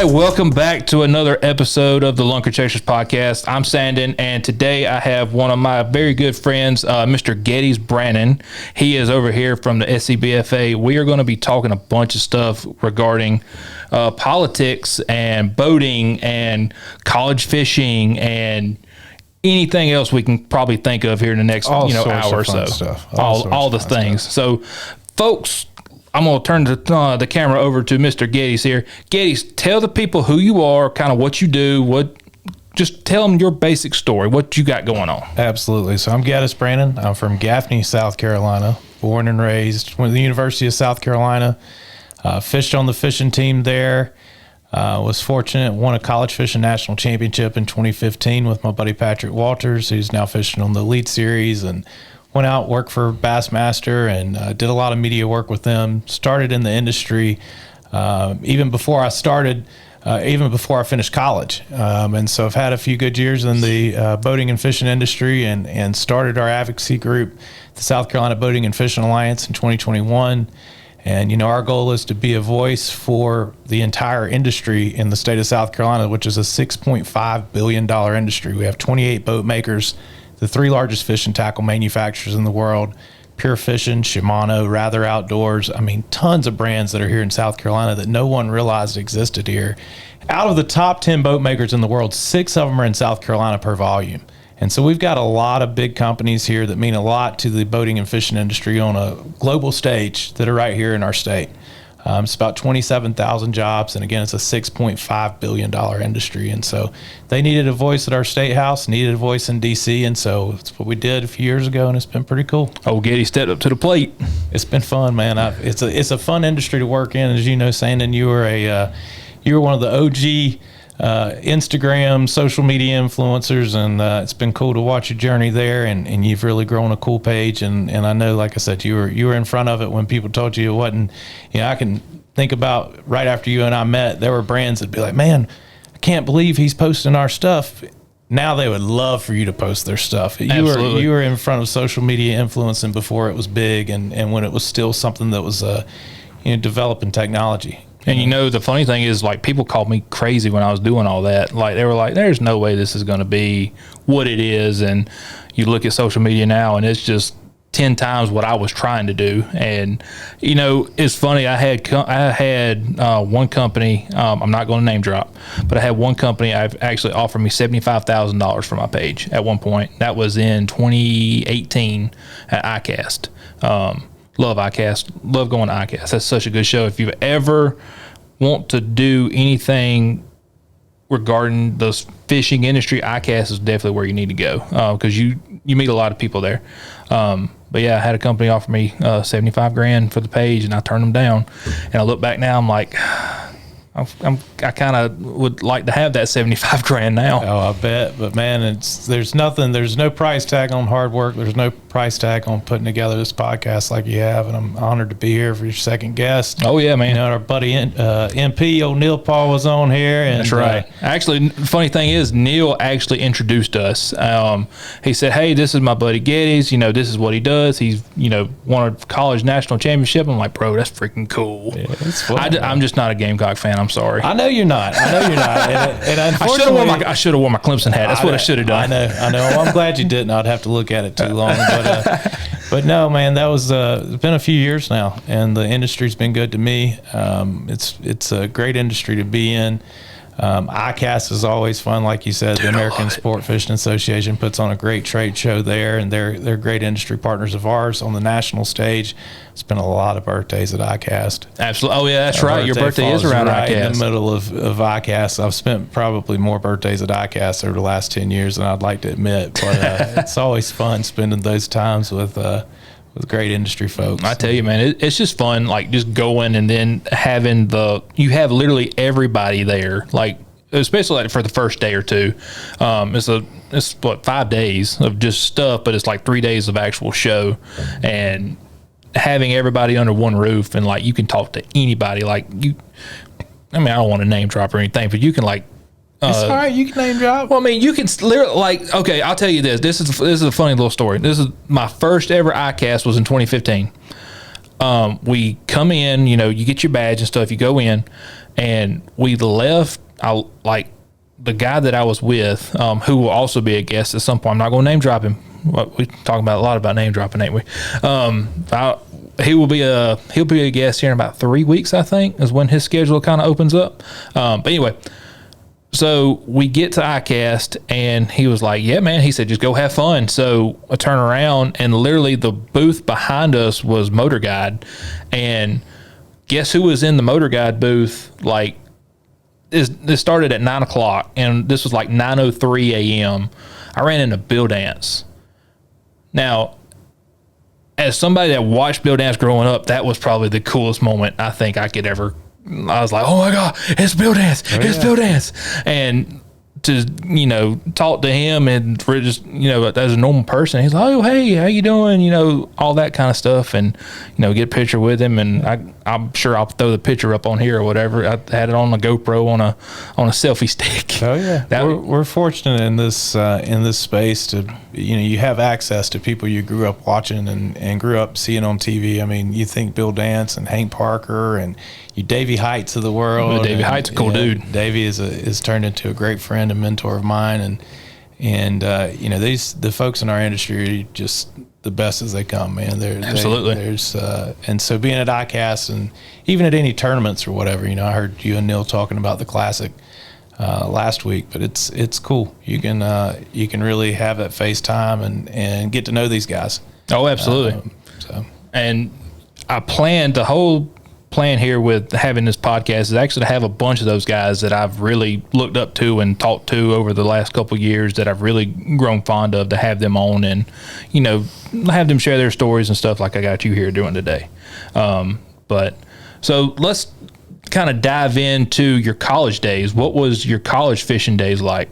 right, welcome back to another episode of the LunkerChasers podcast. I'm Sandon, and today I have one of my very good friends, Mr. Gettys, Brannon. He is over here from the SCBFA. We are going to be talking a bunch of stuff regarding politics and boating and college fishing and anything else we can probably think of here in the next hour or so. All the things. So, folks, I'm going to turn the camera over to Mr. Gettys here. Gettys, tell the people who you are, kind of what you do, just tell them your basic story, what you got going on. Absolutely. So I'm Gettys Brannon. I'm from Gaffney, South Carolina, born and raised. Went to the University of South Carolina, fished on the fishing team there. Was fortunate, won a college fishing national championship in 2015 with my buddy Patrick Walters, who's now fishing on the Elite Series, and went out, worked for Bassmaster, and did a lot of media work with them. Started in the industry even before I finished college. And so I've had a few good years in the boating and fishing industry, and started our advocacy group, the South Carolina Boating and Fishing Alliance, in 2021. And, our goal is to be a voice for the entire industry in the state of South Carolina, which is a $6.5 billion industry. We have 28 boat makers, the three largest fish and tackle manufacturers in the world: Pure Fishing, Shimano, Rather Outdoors. I mean, tons of brands that are here in South Carolina that no one realized existed here. Out of the top 10 boat makers in the world, 6 of them are in South Carolina per volume. And so we've got a lot of big companies here that mean a lot to the boating and fishing industry on a global stage that are right here in our state. It's about 27,000 jobs, and again, it's a $6.5 billion industry. And so they needed a voice at our state house, needed a voice in D.C., and so it's what we did a few years ago, and it's been pretty cool. Oh, Gettys stepped up to the plate. It's been fun, man. It's a fun industry to work in. As you know, Sandon, you were one of the OG Instagram social media influencers, and it's been cool to watch your journey there, and you've really grown a cool page, and I know, like I said, you were in front of it when people told you it wasn't. I can think about right after you and I met, there were brands that'd be like, man, I can't believe he's posting our stuff. Now they would love for you to post their stuff. You were in front of social media influencing before it was big, and when it was still something that was developing technology. And the funny thing is, like, people called me crazy when I was doing all that. Like, they were like, there's no way this is going to be what it is. And you look at social media now, and it's just 10 times what I was trying to do. And, it's funny. I had one company, I'm not going to name drop, but I had one company I've actually offered me $75,000 for my page at one point. That was in 2018 at iCast. Love iCast. Love going to iCast. That's such a good show. If you ever want to do anything regarding the fishing industry, iCast is definitely where you need to go, because you meet a lot of people there. But yeah, I had a company offer me $75,000 for the page, and I turned them down. And I look back now, I'm like, I kind of would like to have that $75,000 now. Oh, I bet. But man, there's no price tag on hard work. There's no price tag on putting together this podcast like you have. And I'm honored to be here for your second guest. Oh yeah, man. Our buddy MP O'Neil Paul was on here. And, that's right. Actually, the funny thing is, Neil actually introduced us. He said, "Hey, this is my buddy Gettys. This is what he does. He's won a college national championship." I'm like, bro, that's freaking cool. Yeah, it's fun, I'm just not a Gamecock fan. I'm sorry. I know you're not. And unfortunately, I should have worn my Clemson hat. That's what I should have done. I know. Well, I'm glad you didn't. I'd have to look at it too long. But no, man, that was it's been a few years now, and the industry's been good to me. It's a great industry to be in. ICAST is always fun, like you said. The American Sport Fishing Association puts on a great trade show there, and they're great industry partners of ours on the national stage. Spent a lot of birthdays at ICAST. Absolutely. Oh yeah, that's right. Your birthday is around right ICAST. In the middle of ICAST. I've spent probably more birthdays at ICAST over the last 10 years than I'd like to admit, but it's always fun spending those times with great industry folks. I tell you, man, it's just fun, like just going and then having you have literally everybody there, like especially like for the first day or two. It's 5 days of just stuff, but it's like 3 days of actual show, and having everybody under one roof, and like you can talk to anybody. Like I don't want to name drop or anything, but you can like. It's all right. You can name drop. Well, you can literally okay. I'll tell you this. This is a funny little story. This is my first ever iCast was in 2015. We come in, you get your badge and stuff. You go in, and we left. The guy that I was with, who will also be a guest at some point. I'm not going to name drop him. We talk about a lot about name dropping, ain't we? He'll be a guest here in about 3 weeks, I think, is when his schedule kind of opens up. But anyway, so we get to ICAST, and he was like, "Yeah, man." He said, "Just go have fun." So I turn around, and literally the booth behind us was Motor Guide, and guess who was in the Motor Guide booth? Like, this started at 9 o'clock, and this was like 9:03 a.m. I ran into Bill Dance. Now, as somebody that watched Bill Dance growing up, that was probably the coolest moment I think I could ever. I was like, "Oh my God, it's Bill Dance! It's Bill Dance!" And to talk to him and for just as a normal person, he's like, "Oh, hey, how you doing?" All that kind of stuff, and get a picture with him. And I'm sure I'll throw the picture up on here or whatever. I had it on a GoPro on a selfie stick. Oh yeah, we're fortunate in this space to you have access to people you grew up watching and grew up seeing on TV. I mean, you think Bill Dance and Hank Parker and Davey Heights of the world. Well, Davey Heights, a cool dude. Davey is turned into a great friend and mentor of mine, and the folks in our industry are just the best as they come, man. Absolutely. And so being at ICAST and even at any tournaments or whatever, I heard you and Neil talking about the Classic last week, but it's cool. You can really have that FaceTime and get to know these guys. Oh, absolutely. And I planned the whole plan here with having this podcast is actually to have a bunch of those guys that I've really looked up to and talked to over the last couple of years that I've really grown fond of, to have them on and have them share their stories and stuff like I got you here doing today. But so let's kind of dive into your college days. What was your college fishing days like?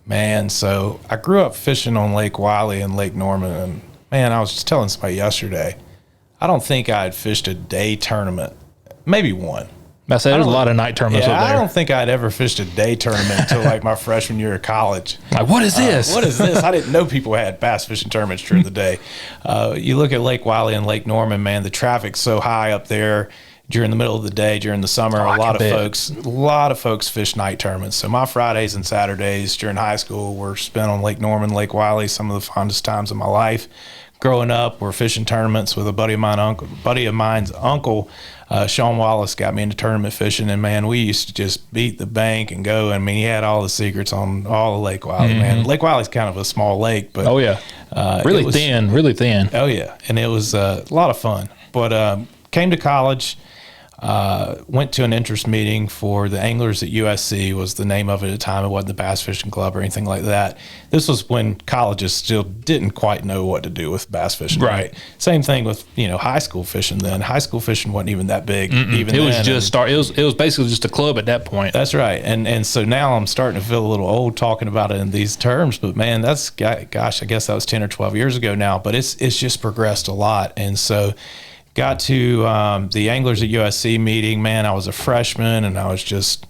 Man, so I grew up fishing on Lake Wiley and Lake Norman, and man, I was just telling somebody yesterday, I don't think I had fished a day tournament. Maybe one. I said there's a lot of night tournaments up there. I don't think I'd ever fished a day tournament until like my freshman year of college. Like, what is this? What is this? I didn't know people had bass fishing tournaments during the day. You look at Lake Wiley and Lake Norman, man, the traffic's so high up there during the middle of the day, during the summer. A lot of folks fish night tournaments. So my Fridays and Saturdays during high school were spent on Lake Norman, Lake Wiley, some of the fondest times of my life. Growing up, we're fishing tournaments with a buddy of mine's uncle. Sean Wallace got me into tournament fishing, and man, we used to just beat the bank and go. I mean, he had all the secrets on all of Lake Wiley, man. Lake Wiley's kind of a small lake, but really thin. Oh yeah, and it was a lot of fun. But came to college. Went to an interest meeting for the Anglers at USC was the name of it at the time. It wasn't the Bass Fishing Club or anything like that. This was when colleges still didn't quite know what to do with bass fishing. Right. Same thing with high school fishing. Then high school fishing wasn't even that big. Even it was just It was basically just a club at that point. That's right. And so now I'm starting to feel a little old talking about it in these terms. But man, that's I guess that was 10 or 12 years ago now. But it's just progressed a lot. And so. Got to the Anglers at USC meeting, man, I was a freshman and I was just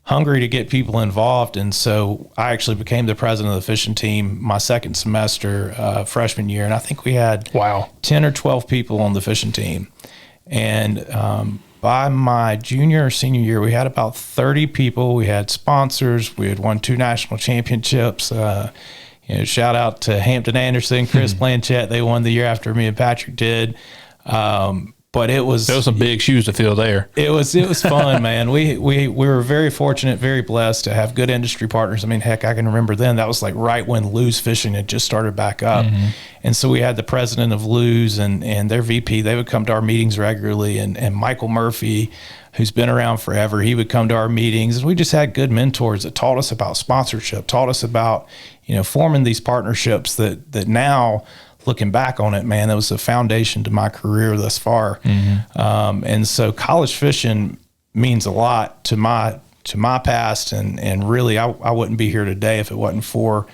hungry to get people involved. And so I actually became the president of the fishing team my second semester, freshman year. And I think we had 10 or 12 people on the fishing team. And by my junior or senior year, we had about 30 people. We had sponsors. We had won 2 national championships. Shout out to Hampton Anderson, Chris Blanchett. They won the year after me and Patrick did. But there was some big shoes to fill there. It was fun, man. We were very fortunate, very blessed to have good industry partners. I mean, heck, I can remember then that was like right when Lou's Fishing had just started back up. And so we had the president of Lou's and their VP. They would come to our meetings regularly, and Michael Murphy, who's been around forever, he would come to our meetings, and we just had good mentors that taught us about sponsorship, taught us about forming these partnerships that now, looking back on it, man, that was the foundation to my career thus far. And so college fishing means a lot to my past, and really I wouldn't be here today if it wasn't for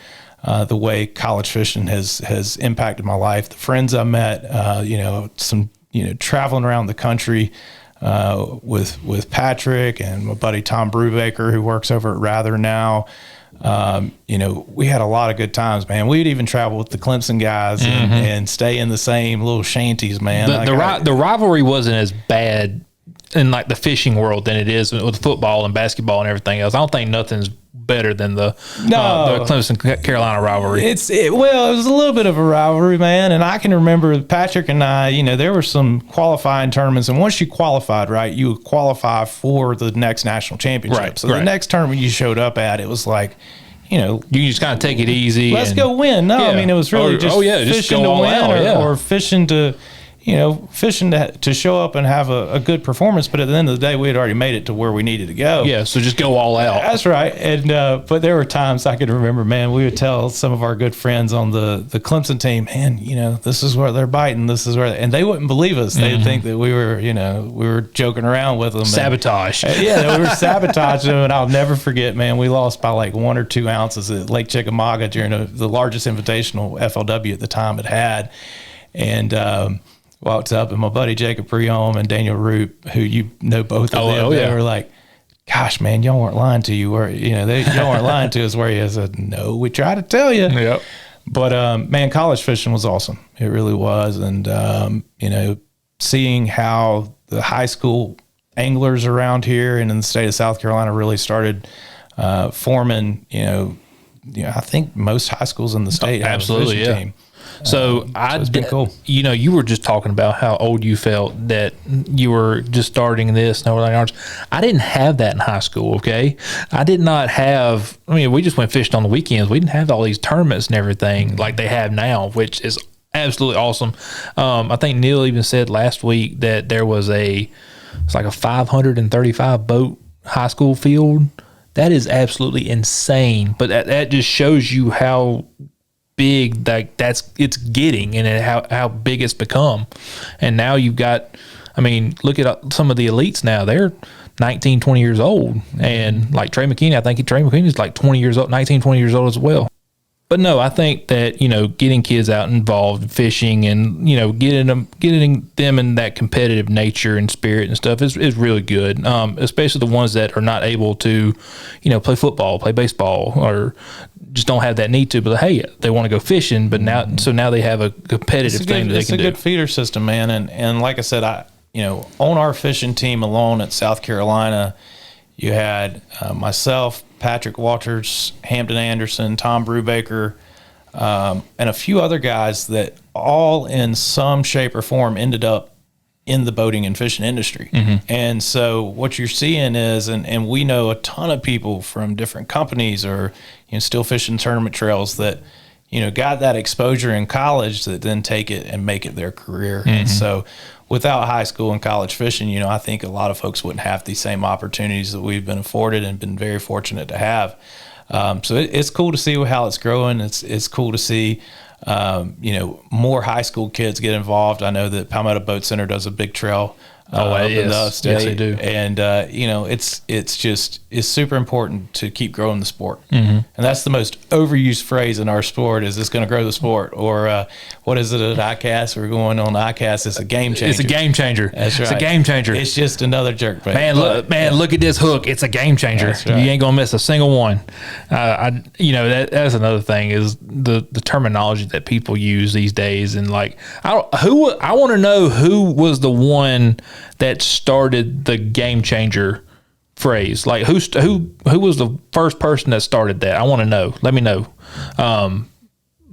the way college fishing has impacted my life. The friends I met, traveling around the country with Patrick and my buddy Tom Brubaker, who works over at Rather now. We had a lot of good times, man. We'd even travel with the Clemson guys and stay in the same little shanties, man. The rivalry wasn't as bad in like the fishing world than it is with football and basketball and everything else. I don't think nothing's better than the Clemson Carolina rivalry. It was a little bit of a rivalry, man. And I can remember Patrick and I, there were some qualifying tournaments, and once you qualified, right, you would qualify for the next national championship. Right, so the next tournament you showed up at, it was like, you just kind of take it easy. Let's go win. No, I mean, it was really just fishing to win or fishing to fishing to show up and have a good performance. But at the end of the day, we had already made it to where we needed to go. Yeah, so just go all out. That's right. And but there were times I could remember, man, we would tell some of our good friends on the Clemson team, man, this is where they're biting. This is where, and they wouldn't believe us. They'd think that we were joking around with them. Sabotage. We were sabotaging them. And I'll never forget, man, we lost by like 1 or 2 ounces at Lake Chickamauga during the largest invitational FLW at the time it had. And, walked up, and my buddy Jacob Preholm and Daniel Root, who both of them, they were like, "Gosh, man, y'all weren't lying to you, y'all weren't lying to us." Where he said, "No, we tried to tell you." Yep. But man, college fishing was awesome. It really was, and seeing how the high school anglers around here and in the state of South Carolina really started forming. I think most high schools in the state have a fishing team. So it's been cool. You were just talking about how old you felt that you were just starting this. I didn't have that in high school. Okay, I did not have. I mean, we just went fishing on the weekends. We didn't have all these tournaments and everything like they have now, which is absolutely awesome. I think Neil even said last week that there was it's like a 535 boat high school field. That is absolutely insane. But that just shows you how big it's getting and how big it's become. And now you've got, look at some of the elites now. They're 19, 20 years old. And like Trey McKinney, I think Trey McKinney is like 20 years old, 19, 20 years old as well. But no, I think that, getting kids out involved in fishing and, getting them in that competitive nature and spirit and stuff is really good. Especially the ones that are not able to, play football, play baseball, or just don't have that need to, but hey, they want to go fishing, but now they have a competitive thing that they can do. It's a good feeder system, man. And like I said, on our fishing team alone at South Carolina, you had myself, Patrick Walters, Hampton Anderson, Tom Brubaker, and a few other guys that all in some shape or form ended up in the boating and fishing industry. And so what you're seeing is, and we know a ton of people from different companies or still fishing tournament trails that got that exposure in college that then take it and make it their career. And so without high school and college fishing, I think a lot of folks wouldn't have these same opportunities that we've been afforded and been very fortunate to have. So it's cool to see how it's growing. It's cool to see more high school kids get involved. I know that Palmetto Boat Center does a big trail in the upstate. Yes, they do. And it's super important to keep growing the sport. And that's the most overused phrase in our sport is it's going to grow the sport. Or what is it at ICAST? We're going on ICAST. It's a game changer. It's a game changer. That's right. It's a game changer. It's just another jerk bait. Look at this hook. It's a game changer. That's right. You ain't gonna miss a single one. That's another thing is the terminology that people use these days. And like, I want to know who was the one that started the game changer phrase. Like who was the first person that started that? I want to know. Let me know.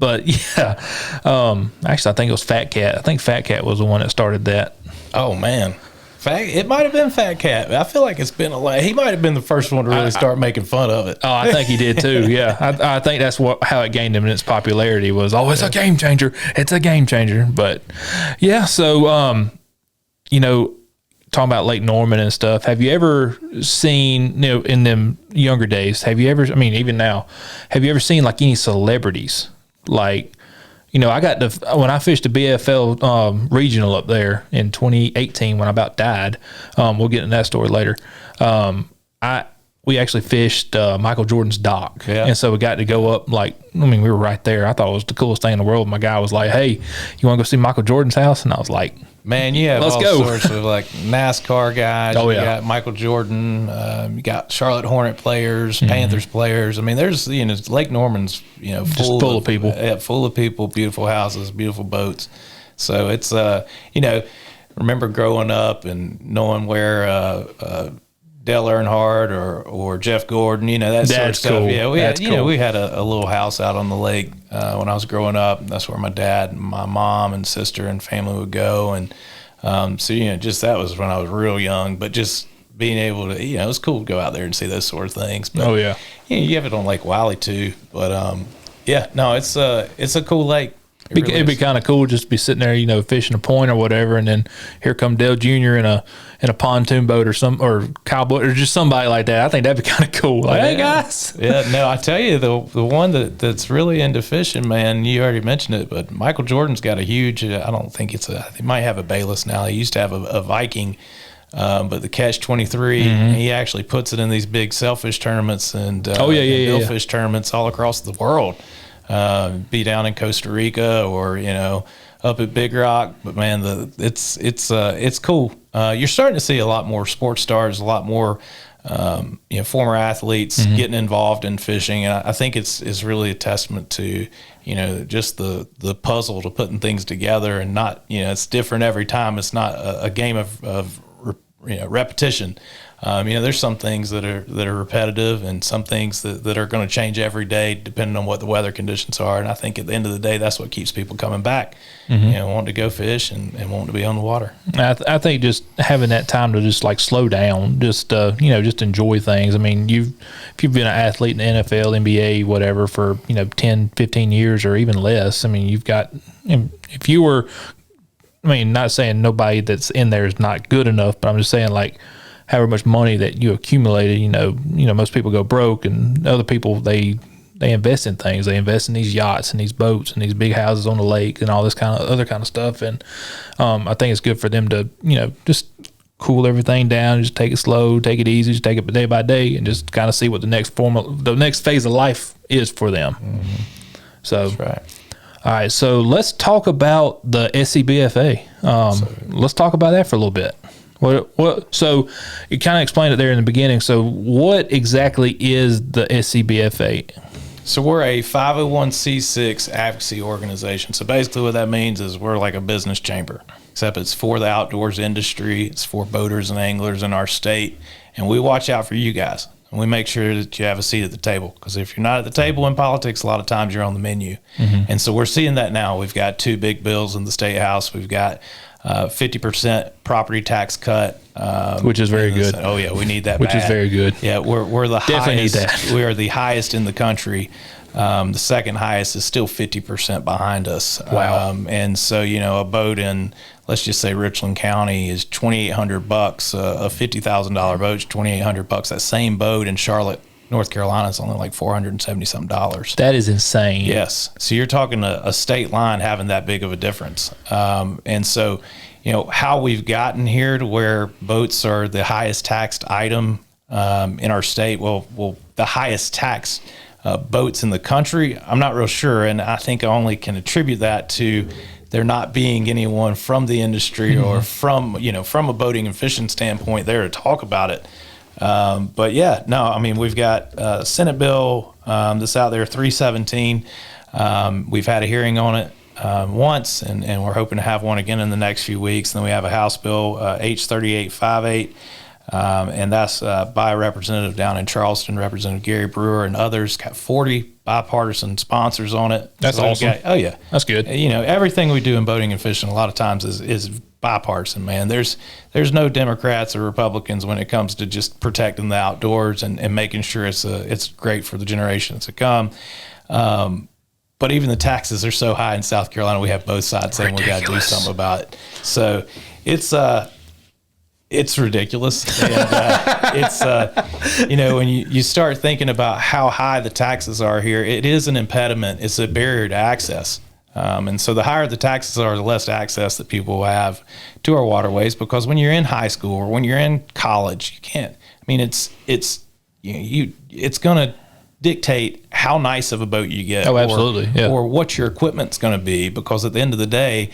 But yeah, actually I think it was Fat Cat. I think Fat Cat was the one that started that. Oh man. It might have been Fat Cat. I feel like it's been he might have been the first one to really start making fun of it. Oh, I think he did too. Yeah, I think that's how it gained him in its popularity was, it's a game changer. It's a game changer. But yeah, so talking about Lake Norman and stuff, have you ever seen, in them younger days, even now, have you ever seen like any celebrities? Like, I got when I fished the BFL regional up there in 2018 when I about died. We'll get into that story later. We actually fished Michael Jordan's dock. Yeah. And so we got to go up we were right there. I thought it was the coolest thing in the world. My guy was like, "Hey, you want to go see Michael Jordan's house?" And I was like, "Man, you have all sorts of like NASCAR guys. Oh, you got Michael Jordan. You got Charlotte Hornet players, Panthers players. There's Lake Norman's full of people. Yeah, full of people. Beautiful houses, beautiful boats. So it's remember growing up and knowing where Dale Earnhardt or Jeff Gordon, that sort of That's stuff. cool. Yeah, we That's had, cool. we had a little house out on the lake when I was growing up. That's where my dad and my mom and sister and family would go. And so, just that was when I was real young. But just being able to, it was cool to go out there and see those sort of things. But, Oh, yeah. You have it on Lake Wiley too. But, it's a cool lake. It'd be kind of cool just to be sitting there, fishing a point or whatever, and then here come Dale Jr. in a pontoon boat or cowboy or just somebody like that. I think that'd be kind of cool. Like, hey guys. Yeah, no, I tell you, the one that's really into fishing, man. You already mentioned it, but Michael Jordan's got a huge. I don't think he might have a Bayless now. He used to have a Viking. But the Catch 23, he actually puts it in these big sailfish tournaments and billfish tournaments all across the world. Be down in Costa Rica or up at Big Rock, but man, it's cool. You're starting to see a lot more sports stars, a lot more former athletes getting involved in fishing, and I think it's really a testament to just the puzzle to putting things together, and not it's different every time. It's not a game of repetition. There's some things that are repetitive, and some things that are going to change every day depending on what the weather conditions are. And I think at the end of the day, that's what keeps people coming back, wanting to go fish and wanting to be on the water. I think just having that time to just like slow down, just enjoy things. I mean, if you've been an athlete in the NFL, NBA, whatever for 10, 15 years or even less, I mean, you've got, if you were, not saying nobody that's in there is not good enough, but I'm just saying like however much money that you accumulated, most people go broke, and other people, they invest in things. They invest in these yachts and these boats and these big houses on the lake and all this other kind of stuff. And I think it's good for them to, just cool everything down, just take it slow, take it easy, just take it day by day, and just kind of see what the next phase of life is for them. So, that's right. All right, so let's talk about the SCBFA. Let's talk about that for a little bit. What? So you kind of explained it there in the beginning. So what exactly is the SCBFA? So we're a 501c6 advocacy organization. So basically what that means is we're like a business chamber, except it's for the outdoors industry. It's for boaters and anglers in our state. And we watch out for you guys. And we make sure that you have a seat at the table, because if you're not at the table in politics, a lot of times you're on the menu. And so we're seeing that now. We've got 2 big bills in the State House. We've got 50% property tax cut, which is very good. Oh yeah, we need that. Which is very good. Yeah, we're the Definitely highest. need that. We are the highest in the country. The second highest is still 50% behind us. Wow. And so a boat in, let's just say, Richland County is $2,800. A $50,000 boat is $2,800. That same boat in Charlotte, North Carolina, is only like $470 something. That is insane. Yes. So you're talking a state line having that big of a difference. And so, how we've gotten here to where boats are the highest taxed item in our state. Well, the highest taxed boats in the country, I'm not real sure. And I think I only can attribute that to there not being anyone from the industry or from a boating and fishing standpoint there to talk about it. But yeah, no, I mean, we've got Senate bill that's out there, 317. We've had a hearing on it once, and we're hoping to have one again in the next few weeks. And then we have a House bill, H3858, and that's by a representative down in Charleston, Representative Gary Brewer, and others. Got 40 bipartisan sponsors on it. That's awesome. Oh yeah, that's good. Everything we do in boating and fishing a lot of times is bipartisan, man. There's no Democrats or Republicans when it comes to just protecting the outdoors and making sure it's great for the generations to come. But even the taxes are so high in South Carolina, we have both sides saying we got to do something about it. So it's ridiculous. And, when you start thinking about how high the taxes are here, it is an impediment. It's a barrier to access. And so the higher the taxes are, the less access that people will have to our waterways, because when you're in high school or when you're in college, you can't. I mean, it's going to dictate how nice of a boat you get. Oh, absolutely. Yeah. Or what your equipment's going to be, because at the end of the day,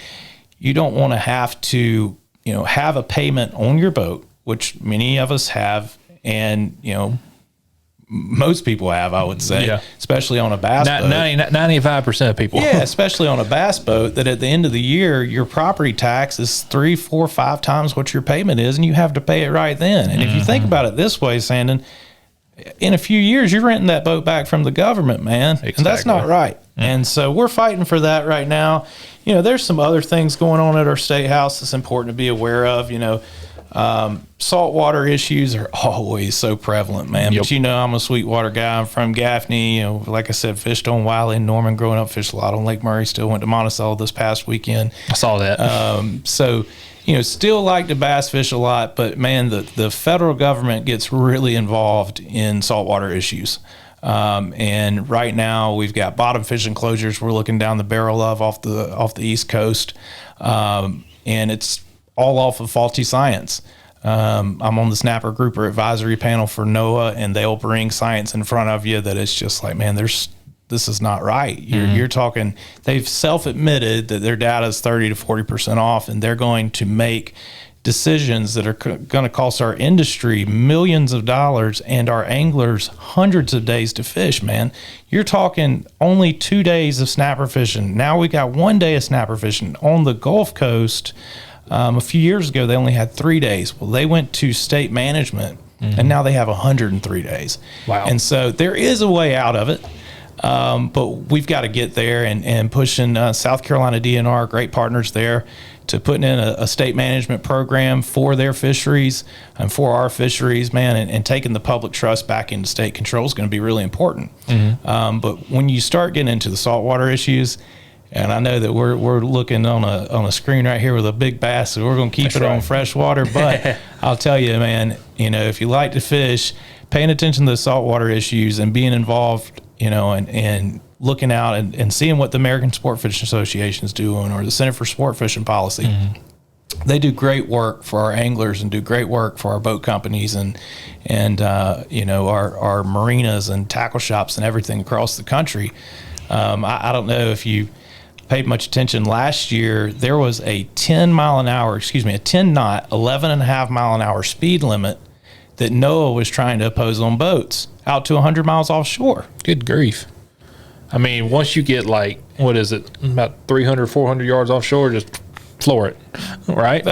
you don't want to have to, have a payment on your boat, which many of us have, and, most people have, I would say, Yeah. especially on a bass boat. 95% of people. Yeah, especially on a bass boat, that at the end of the year, your property tax is 3, 4, 5 times what your payment is, and you have to pay it right then. And if you think about it this way, Sandon, in a few years, you're renting that boat back from the government, man. Exactly. And that's not right. And so we're fighting for that right now. There's some other things going on at our state house that's important to be aware of. Saltwater issues are always so prevalent, man. Yep. But I'm a Sweetwater guy. I'm from Gaffney. Like I said, fished on Wiley and Norman growing up, fished a lot on Lake Murray. Still went to Monticello this past weekend. I saw that. Still like to bass fish a lot, but man, the federal government gets really involved in saltwater issues. And right now we've got bottom fishing closures we're looking down the barrel of off the East Coast. And it's all off of faulty science. I'm on the snapper grouper advisory panel for NOAA, and they'll bring science in front of you that it's just like, man, this is not right. You're talking, they've self-admitted that their data is 30 to 40% off, and they're going to make decisions that are going to cost our industry millions of dollars and our anglers hundreds of days to fish, man. You're talking only 2 days of snapper fishing. Now we got 1 day of snapper fishing. On the Gulf Coast, a few years ago, they only had 3 days. Well, they went to state management, and now they have 103 days. Wow. And so there is a way out of it. But we've got to get there and pushing South Carolina DNR, great partners there, to putting in a state management program for their fisheries and for our fisheries, man, and taking the public trust back into state control is going to be really important. But when you start getting into the saltwater issues, and I know that we're looking on a screen right here with a big bass, so we're going to keep That's it right. on freshwater. But I'll tell you, man, if you like to fish, paying attention to the saltwater issues and being involved, and looking out and seeing what the American Sport Fishing Association is doing, or the Center for Sport Fishing Policy. They do great work for our anglers and do great work for our boat companies and our marinas and tackle shops and everything across the country. I don't know if you paid much attention. Last year, there was a 10 knot, 11.5 mile an hour speed limit that NOAA was trying to impose on boats out to 100 miles offshore. Good grief. I mean, once you get about 300, 400 yards offshore, just floor it, right?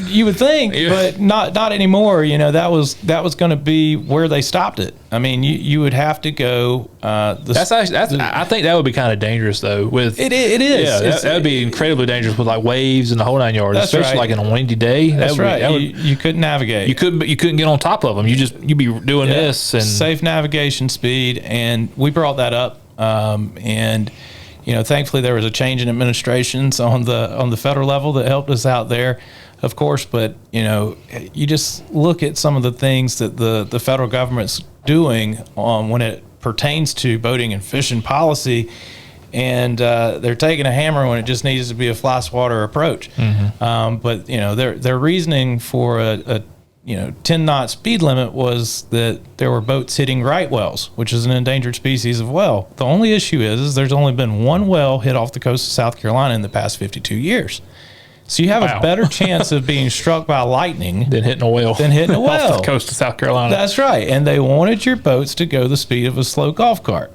You would think, Yeah. but not anymore. That was going to be where they stopped it. I mean, you would have to go. I think that would be kind of dangerous though. With it is. Yeah, that would be incredibly dangerous with like waves and the whole 9 yards, That's especially right. like in a windy day. That's right. You couldn't navigate. You couldn't get on top of them. You'd be doing this and safe navigation speed, and we brought that up. Thankfully there was a change in administrations on the federal level that helped us out there, of course. But you just look at some of the things that the federal government's doing when it pertains to boating and fishing policy, and they're taking a hammer when it just needs to be a fly swatter approach. But their reasoning for a 10 knot speed limit was that there were boats hitting right whales, which is an endangered species of whale. The only issue is there's only been one whale hit off the coast of South Carolina in the past 52 years. So you have a better chance of being struck by lightning than hitting a whale off the coast of South Carolina. That's right. And they wanted your boats to go the speed of a slow golf cart.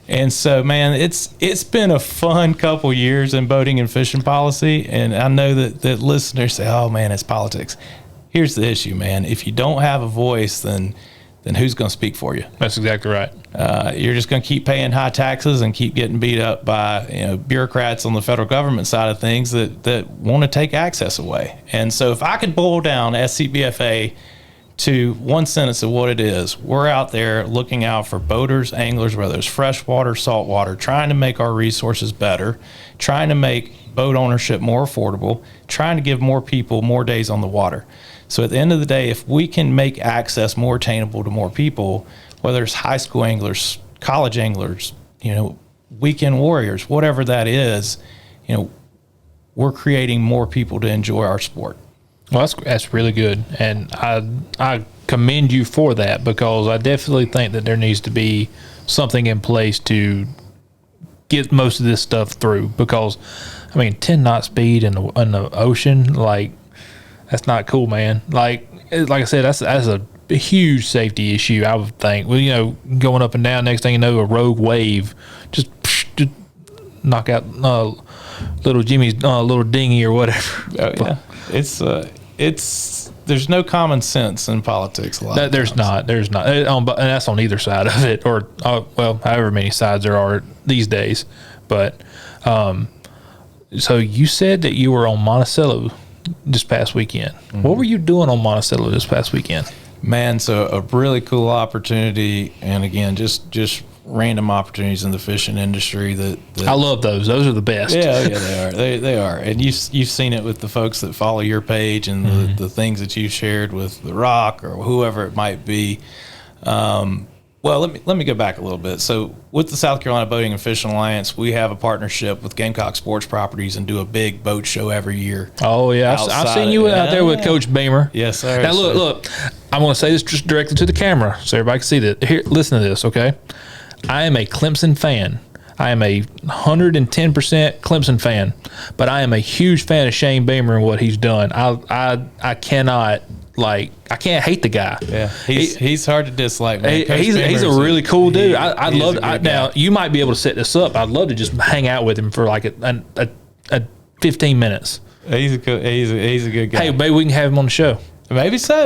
And so, man, it's been a fun couple years in boating and fishing policy. And I know that listeners say, oh, man, it's politics. Here's the issue, man. If you don't have a voice, then who's going to speak for you? That's exactly right. You're just going to keep paying high taxes and keep getting beat up by bureaucrats on the federal government side of things that want to take access away. And so if I could boil down SCBFA to one sentence of what it is, we're out there looking out for boaters, anglers, whether it's freshwater, saltwater, trying to make our resources better, trying to make boat ownership more affordable, trying to give more people more days on the water. So at the end of the day, if we can make access more attainable to more people, whether it's high school anglers, college anglers, weekend warriors, whatever that is, we're creating more people to enjoy our sport. Well, that's really good, and I commend you for that, because I definitely think that there needs to be something in place to get most of this stuff through. Because, 10 knot speed in the ocean, like, that's not cool, man. Like I said, that's a huge safety issue, I would think. Well, going up and down, next thing you know, a rogue wave just knock out little Jimmy's little dinghy or whatever. Oh, yeah. It's there's no common sense in politics a lot of There's times. not. And that's on either side of it, or however many sides there are these days. But so you said that you were on Monticello this past weekend. Mm-hmm. What were you doing on Monticello this past weekend? Man, so a really cool opportunity, and again, just random opportunities in the fishing industry that I love those. Those are the best. Yeah, they are. They are. And you've seen it with the folks that follow your page and the things that you've shared with The Rock or whoever it might be. Well, let me go back a little bit. So with the South Carolina Boating and Fishing Alliance, we have a partnership with Gamecock Sports Properties and do a big boat show every year. Oh, yeah. I've seen you out there with Coach Beamer. Yes, sir. Now, look. I'm going to say this just directly to the camera so everybody can see that. Here, listen to this, okay? I am a Clemson fan. I am a 110% Clemson fan, but I am a huge fan of Shane Beamer and what he's done. I cannot I can't hate the guy. Yeah, he's hard to dislike, man. He's a really cool dude. I'd love to. Now guy. you might be able to set this up. I'd love to just hang out with him for like a 15 minutes. He's a good guy. Hey, maybe we can have him on the show. Maybe so.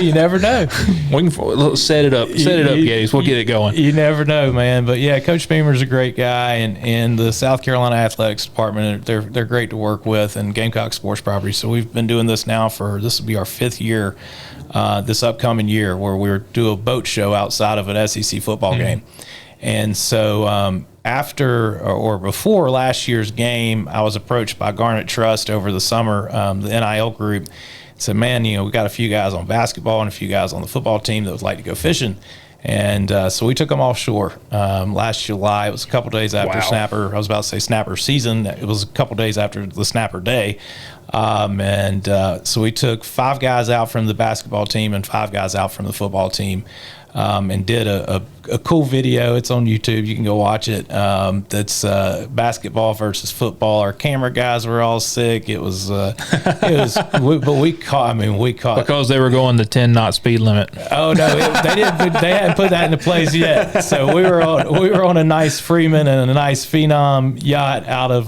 You never know. We can set it up. Gettys. We'll get it going. You never know, man. But yeah, Coach Beamer's a great guy, and the South Carolina Athletics Department, they're great to work with, and Gamecock Sports Properties. So we've been doing this now this will be our 5th year, this upcoming year, where we're do a boat show outside of an SEC football game. And so after or before last year's game, I was approached by Garnet Trust over the summer, the NIL group. Said, man, we got a few guys on basketball and a few guys on the football team that would like to go fishing. And so we took them offshore last July. It was a couple days after Snapper. I was about to say Snapper season. It was a couple days after the Snapper day. So we took 5 guys out from the basketball team and 5 guys out from the football team. And did a cool video. It's on YouTube. You can go watch it. That's basketball versus football. Our camera guys were all sick. But we caught. Because they were going the 10-knot speed limit. Oh no, they didn't. They hadn't put that into place yet. So we were on a nice Freeman and a nice Phenom yacht out of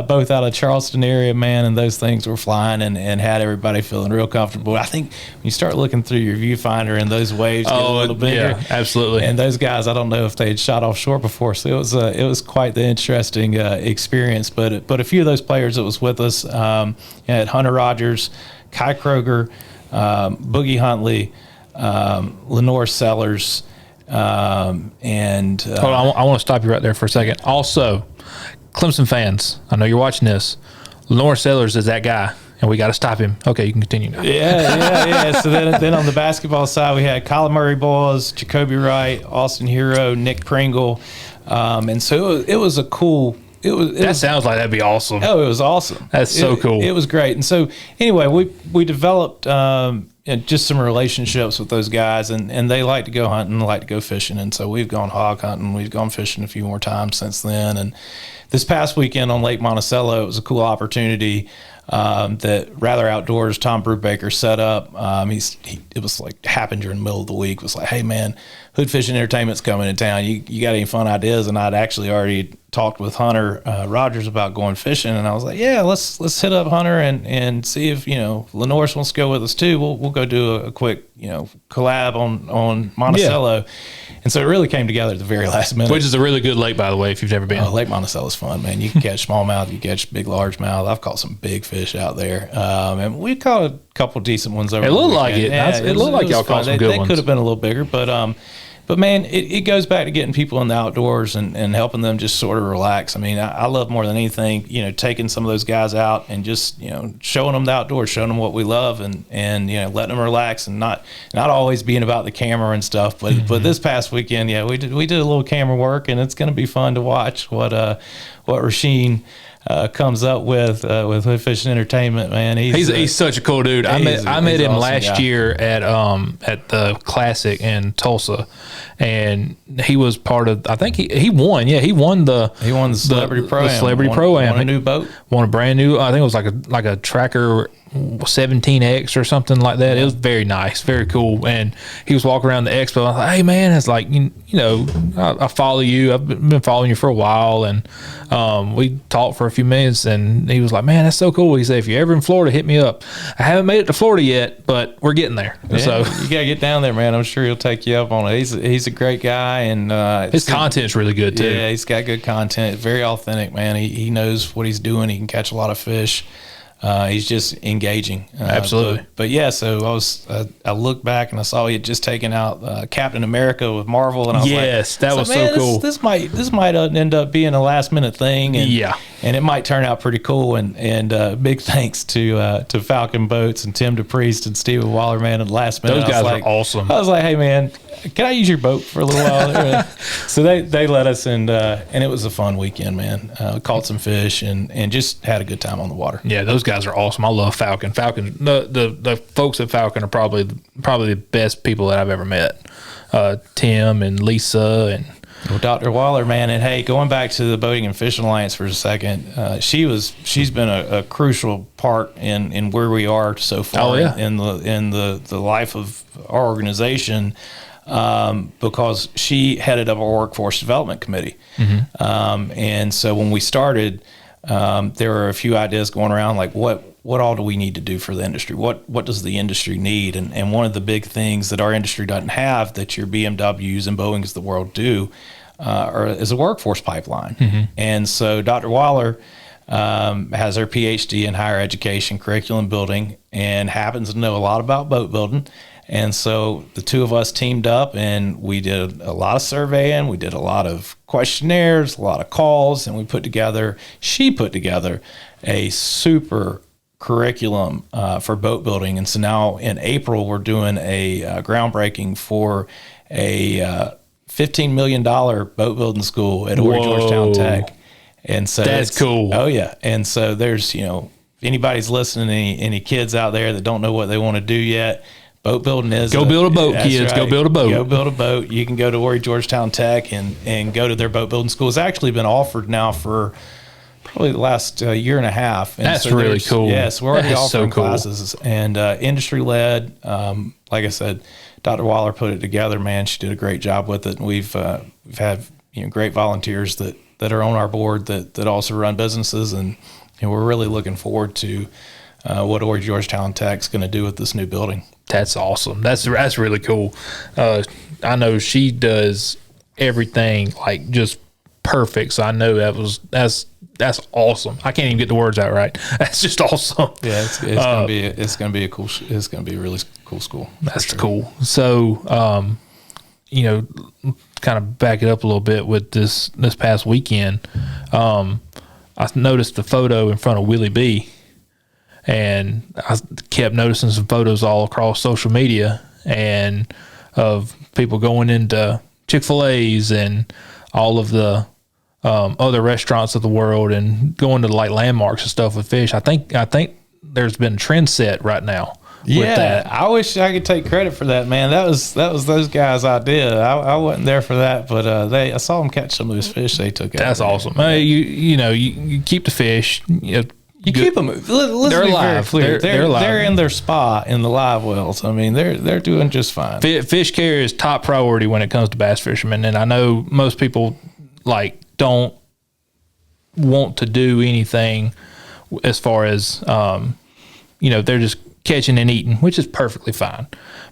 both out of Charleston area, man. And those things were flying and had everybody feeling real comfortable. I think when you start looking through your viewfinder and those waves get a little bigger. Yeah, absolutely. And those guys, I don't know if they had shot offshore before, so it was quite the interesting experience. But a few of those players that was with us, had Hunter Rogers, Kai Kroger, Boogie Huntley, Lenore Sellers, and hold on, I want to stop you right there for a second. Also, Clemson fans, I know you're watching this. Lenore Sellers is that guy. And we got to stop him. Okay, you can continue now. Yeah. So then on the basketball side, we had Colin Murray Boys, Jacoby Wright, Austin Hero, Nick Pringle, and so it was a cool. That sounds like that'd be awesome. Oh, it was awesome. That's so cool. It was great. And so anyway, we developed just some relationships with those guys, and they like to go hunting, like to go fishing, and so we've gone hog hunting, we've gone fishing a few more times since then. And this past weekend on Lake Monticello, it was a cool opportunity. That Rather Outdoors, Tom Brubaker set up. It was like happened during the middle of the week. It was like, hey man, Hood Fishing Entertainment's coming in town. You got any fun ideas? And I'd actually already talked with Hunter Rogers about going fishing, and I was like, yeah, let's hit up Hunter and see if Lenore wants to go with us too. We'll go do a quick collab on Monticello. Yeah. And so it really came together at the very last minute. Which is a really good lake, by the way, if you've never been. Oh, Lake Monticello is fun, man. You can catch smallmouth, you can catch big largemouth. I've caught some big fish out there, and we caught a couple decent ones over. It looked like it. Yeah, it looked like y'all caught some good ones. They could have been a little bigger, but man, it goes back to getting people in the outdoors and helping them just sort of relax. I mean, I love more than anything, taking some of those guys out and just, showing them the outdoors, showing them what we love and letting them relax and not always being about the camera and stuff. But this past weekend, we did a little camera work, and it's going to be fun to watch what Rasheen comes up with Hood Fishing Entertainment, man. He's such a cool dude. I met him awesome last year at the Classic in Tulsa, and he was part of. I think he won. Yeah, he won the Celebrity Pro-Am. The Celebrity Pro-Am. Won a new boat. Won a brand new. I think it was like a Tracker 17X or something like that. It was very nice, very cool. And he was walking around the expo. I was like, hey man, it's like, you know, I follow you. I've been following you for a while. And we talked for a few minutes, and he was like, man, that's so cool. He said, if you're ever in Florida, hit me up. I haven't made it to Florida yet, but we're getting there. Yeah, so you gotta get down there, man. I'm sure he'll take you up on it. He's a great guy, and his content's really good too. Yeah, he's got good content. Very authentic, man. He knows what he's doing. He can catch a lot of fish. He's just engaging. Absolutely. But yeah, so I looked back and I saw he had just taken out Captain America with Marvel, and I was yes, that was so cool. This might end up being a last minute thing, and and it might turn out pretty cool. And big thanks to Falcon Boats and Tim DePriest and Steven Waller, man. At the last minute, those guys are awesome. I was like, hey man, can I use your boat for a little while? So they let us, and it was a fun weekend, man. Caught some fish and just had a good time on the water. Yeah, those guys are awesome. I love Falcon. The folks at Falcon are probably the best people that I've ever met. Tim and Lisa and well, Dr. Waller, man, and hey, going back to the Boating and Fishing Alliance for a second, she's been a crucial part in where we are so far in the life of our organization. Because she headed up our workforce development committee. And so when we started, there were a few ideas going around, like what all do we need to do for the industry? What does the industry need? And one of the big things that our industry doesn't have that your BMWs and Boeings of the world do is a workforce pipeline. And so Dr. Waller has her PhD in higher education curriculum building and happens to know a lot about boat building. And so the two of us teamed up, and we did a lot of surveying. We did a lot of questionnaires, a lot of calls, and she put together a super curriculum for boat building. And so now in April, we're doing a groundbreaking for a $15 million boat building school at Horry Georgetown Tech. And so that's cool. Oh yeah. And so there's, if anybody's listening, any kids out there that don't know what they want to do yet, boat building is go build a boat, kids. Right. Go build a boat. Go build a boat. You can go to Horry Georgetown Tech and go to their boat building school. It's actually been offered now for probably the last year and a half. And that's so really cool. Yes, we're already offering classes and industry led. Like I said, Dr. Waller put it together. Man, she did a great job with it. And we've had great volunteers that are on our board that also run businesses, and we're really looking forward to what Horry Georgetown Tech's going to do with this new building. That's awesome. That's really cool. I know she does everything like just perfect. So I know that's awesome. I can't even get the words out right. That's just awesome. Yeah, it's gonna be a really cool school. That's cool. So kind of back it up a little bit with this past weekend. I noticed the photo in front of Willie B. And I kept noticing some photos all across social media and of people going into Chick-fil-A's and all of the other restaurants of the world and going to like landmarks and stuff with fish. I think there's been a trend set right now. Yeah, that. I wish I could take credit for that, man. That was those guys' idea. I wasn't there for that, but I saw them catch some of those fish they took out. That's awesome. Hey, you keep the fish. You keep them. They're alive. They're alive. They're in their spa in the live wells. I mean, they're doing just fine. Fish care is top priority when it comes to bass fishermen, and I know most people don't want to do anything as far as they're just catching and eating, which is perfectly fine.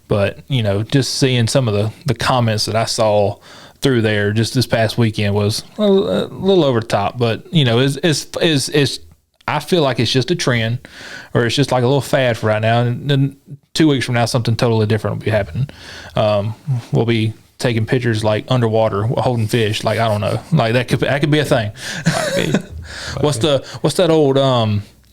But just seeing some of the comments that I saw through there just this past weekend was a little over the top. But it's I feel like it's just a trend, or it's just like a little fad for right now. And then 2 weeks from now, something totally different will be happening. We'll be taking pictures like underwater holding fish. Like, I don't know, like that could be a thing. What's that old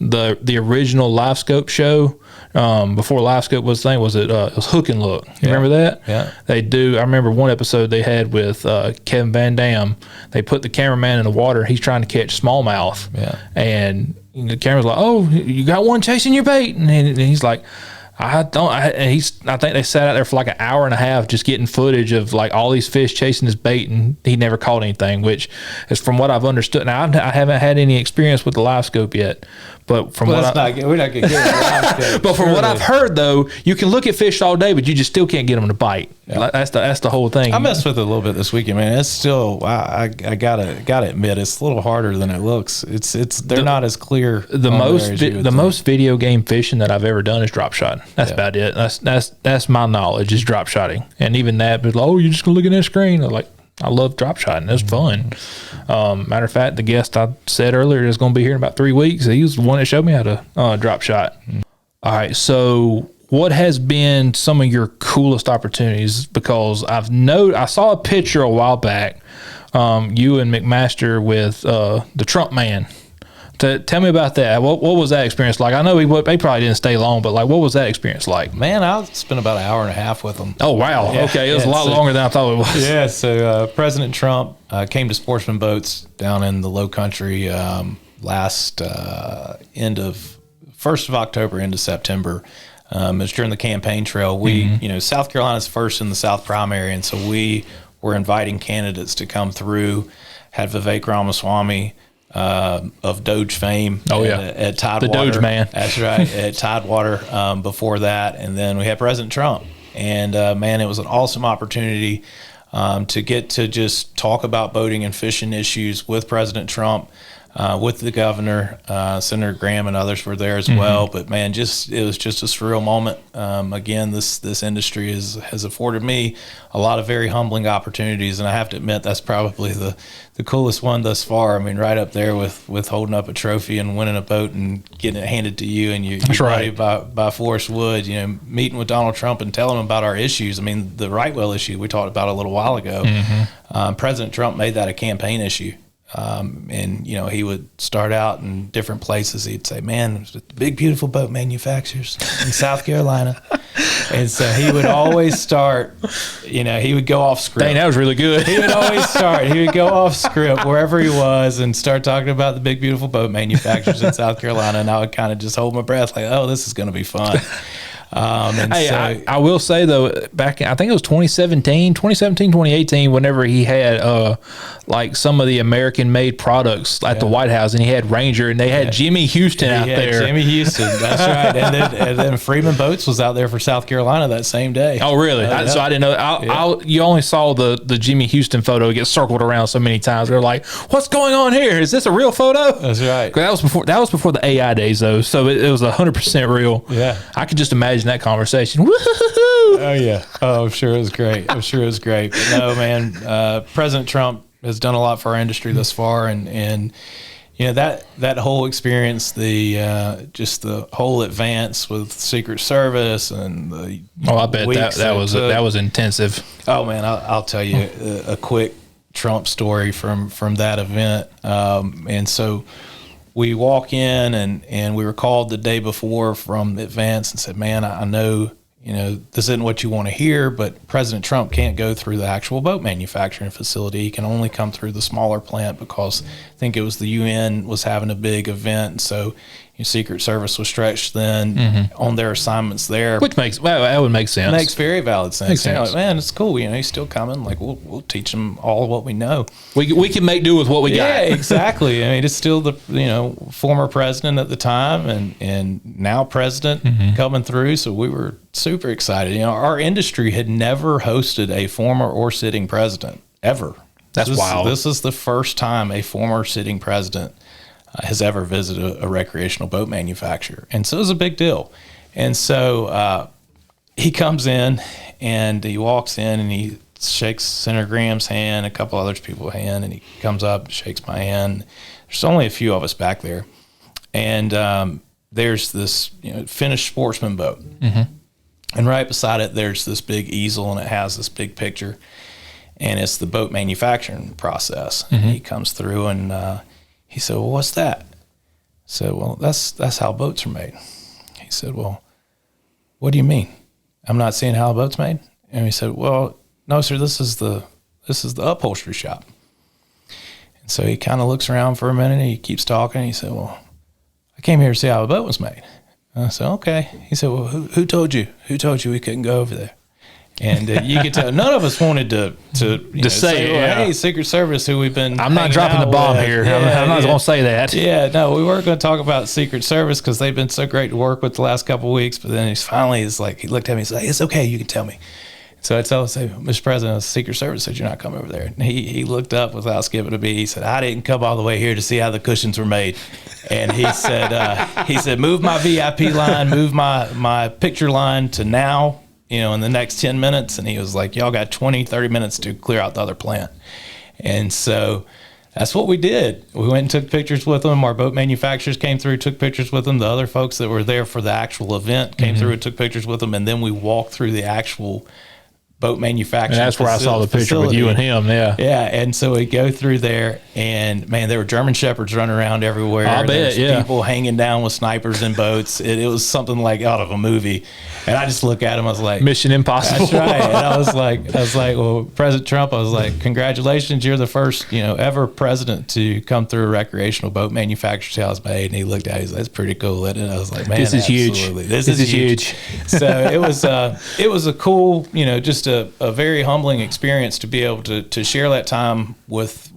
the original Live Scope show before Live Scope was the thing? Was it was Hook and Look? You remember that? Yeah. They do. I remember one episode they had with Kevin Van Dam. They put the cameraman in the water. He's trying to catch smallmouth. Yeah. And the camera's like, "Oh, you got one chasing your bait," and he's like, I don't. I think they sat out there for like an hour and a half just getting footage of like all these fish chasing his bait, and he never caught anything. Which is from what I've understood. Now I haven't had any experience with the live scope yet, but from we're not going to get live scope. But from what I've heard, though, you can look at fish all day, but you just still can't get them to bite. Yeah. That's the whole thing. I messed with it a little bit this weekend, man. It's still I gotta admit it's a little harder than it looks. They're not as clear. The most video game fishing that I've ever done is drop shotting. That's about it. That's my knowledge is drop shotting, and even that. But you're just gonna look at that screen. I love drop shotting. It's fun. Matter of fact, the guest I said earlier is going to be here in about 3 weeks. He was the one that showed me how to drop shot. All right. So what has been some of your coolest opportunities? Because I saw a picture a while back, you and McMaster with the Trump man. Tell me about that. What was that experience like? I know he probably didn't stay long, but what was that experience like? Man, I spent about an hour and a half with him. Oh, wow. Yeah, okay. It was a lot longer than I thought it was. Yeah. So President Trump came to Sportsman Boats down in the Low Country last end of 1st of October into September. It was during the campaign trail. South Carolina's first in the South primary, and so we were inviting candidates to come through. Had Vivek Ramaswamy of Doge fame. At Tidewater. The Doge man. That's right, at Tidewater before that. And then we had President Trump. And, man, it was an awesome opportunity to get to just talk about boating and fishing issues with President Trump, with the governor. Senator Graham and others were there as well. But, man, it was just a surreal moment. Again, this industry has afforded me a lot of very humbling opportunities, and I have to admit that's probably the coolest one thus far. I mean, right up there with holding up a trophy and winning a boat and getting it handed to you, and you're right by Forrest Wood. Meeting with Donald Trump and telling him about our issues. I mean, the right whale issue we talked about a little while ago. President Trump made that a campaign issue. And he would start out in different places. He'd say, "Man, the big beautiful boat manufacturers in South Carolina," and so he would always start. He would go off script. Dang, that was really good. He would always start. He would go off script wherever he was and start talking about the big beautiful boat manufacturers in South Carolina. And I would kind of just hold my breath, like, "Oh, this is going to be fun." I will say though, back in, I think it was 2017, 2018, whenever he had some of the American-made products at the White House, and he had Ranger, and they had Jimmy Houston out there. Jimmy Houston, that's right. And then Freeman Boats was out there for South Carolina that same day. Oh, really? So I didn't know. You only saw the Jimmy Houston photo get circled around so many times. They're like, "What's going on here? Is this a real photo?" That's right. That was before the AI days though, so it was 100% real. Yeah, I could just imagine that conversation. Woo-hoo-hoo! Oh yeah. Oh, I'm sure it was great. But no, man, President Trump has done a lot for our industry thus far, and that whole experience, just the whole advance with Secret Service and the I bet that was intensive. Oh man, I'll tell you a quick Trump story from that event, and so. We walk in and we were called the day before from Advance and said, "Man, I know, this isn't what you want to hear, but President Trump can't go through the actual boat manufacturing facility. He can only come through the smaller plant because I think it was the UN was having a big event. And so Secret Service was stretched then on their assignments there." Which that would make sense. Makes very valid sense. Makes sense. Like, man, it's cool. He's still coming. Like we'll teach him all of what we know. We can make do with what we got. Yeah, exactly. I mean, it's still the former president at the time and now president coming through. So we were super excited. Our industry had never hosted a former or sitting president ever. That's wild. This is the first time a former sitting president has ever visited a recreational boat manufacturer. And so it was a big deal. And so he comes in and he walks in and he shakes Senator Graham's hand, a couple other people's hand, and he comes up, shakes my hand. There's only a few of us back there. And there's this finished sportsman boat. And right beside it, there's this big easel, and it has this big picture. And it's the boat manufacturing process. And he comes through and he said, "Well, what's that?" I said, "Well, that's how boats are made." He said, "Well, what do you mean? I'm not seeing how a boat's made?" And he said, "Well, no, sir, this is the upholstery shop." And so he kind of looks around for a minute and he keeps talking. He said, "Well, I came here to see how a boat was made." I said, okay. He said, well, who told you? Who told you we couldn't go over there? And you could tell none of us wanted to say, well, yeah. hey, Secret Service, who we've been. I'm not dropping the bomb here. I'm not going to say that. Yeah, no, we weren't going to talk about Secret Service because they've been so great to work with the last couple of weeks. But then he's like, he looked at me and said, it's okay, you can tell me. So I tell him, Mr. President, the Secret Service said you're not coming over there. And he looked up without skipping a beat. He said, I didn't come all the way here to see how the cushions were made. And he said, move my VIP line, move my picture line to now, in the next 10 minutes. And he was like, y'all got 20, 30 minutes to clear out the other plant. And so that's what we did. We went and took pictures with them. Our boat manufacturers came through, took pictures with them. The other folks that were there for the actual event came through and took pictures with them. And then we walked through the actual boat manufacturing. And that's where I saw the picture with you and him. Yeah. Yeah. And so we go through there, and man, there were German Shepherds running around everywhere. I bet, There's people hanging down with snipers in boats. It was something like out of a movie. And I just look at him. I was like, Mission Impossible. That's right. And I was like, well, President Trump, I was like, congratulations, you're the first, ever president to come through a recreational boat manufacturer's house made. And he looked at it, he's like, that's pretty cool. And I was like, man, this is absolutely. huge. This is huge. So it was a cool, just a very humbling experience to be able to share that time with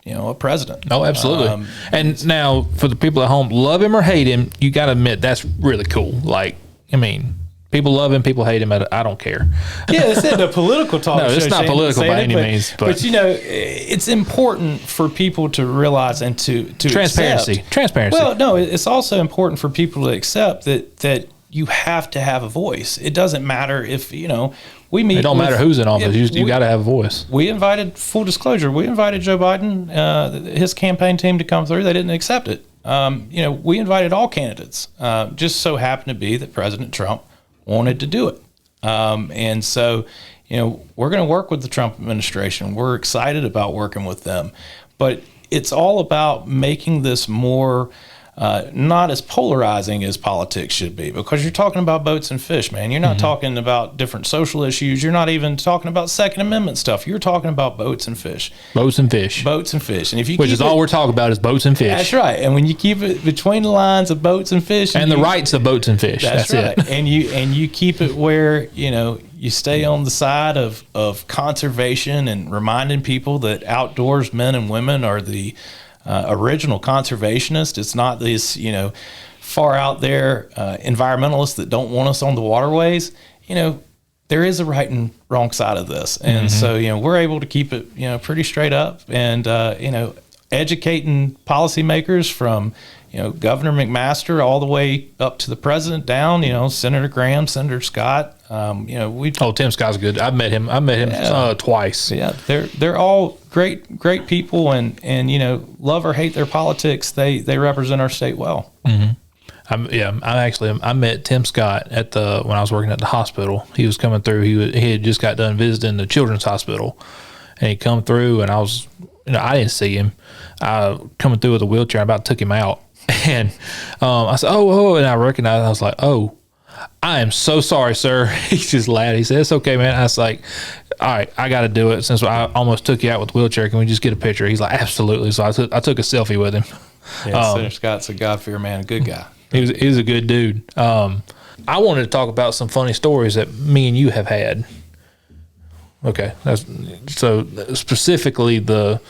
a president. Oh, absolutely. And now for the people at home, love him or hate him, you got to admit that's really cool. Like, I mean, people love him, people hate him. I don't care. Yeah, this isn't a political talk. No, it's not political by any means. But it's important for people to realize and to transparency. accept. Transparency. Well, no, it's also important for people to accept that you have to have a voice. It doesn't matter if we meet. It don't matter who's in office. You got to have a voice. We invited, full disclosure, Joe Biden, his campaign team to come through. They didn't accept it. We invited all candidates. Just so happened to be that President Trump wanted to do it. And so, we're going to work with the Trump administration. We're excited about working with them. But it's all about making this more not as polarizing as politics should be, because you're talking about boats and fish, man. You're not talking about different social issues. You're not even talking about Second Amendment stuff. You're talking about boats and fish. Boats and fish. Boats and fish. And if you Which is all we're talking about is boats and fish. That's right. And when you keep it between the lines of boats and fish, and the rights of boats and fish. That's right. it. and you keep it where you stay on the side of conservation and reminding people that outdoors men and women are the original conservationists. It's not these, far out there environmentalists that don't want us on the waterways. There is a right and wrong side of this. And so, we're able to keep it, pretty straight up and, educating policymakers from, Governor McMaster all the way up to the president down, Senator Graham, Senator Scott. Tim Scott's good. I've met him. Twice. Yeah, they're all great people, and love or hate their politics, they represent our state well. I met Tim Scott when I was working at the hospital. He was coming through. He had just got done visiting the children's hospital, and he come through, and I was, I didn't see him. Coming through with a wheelchair, I about took him out, and I said, "Oh," and I recognized. I was like, "Oh, I am so sorry, sir." He just laughed. He said, "It's okay, man." I was like, "All right, I got to do it since I almost took you out with the wheelchair. Can we just get a picture?" He's like, "Absolutely." So I took a selfie with him. Yeah, Senator Scott's a God-fearing man, a good guy. He was a good dude. I wanted to talk about some funny stories that me and you have had. Okay, so specifically the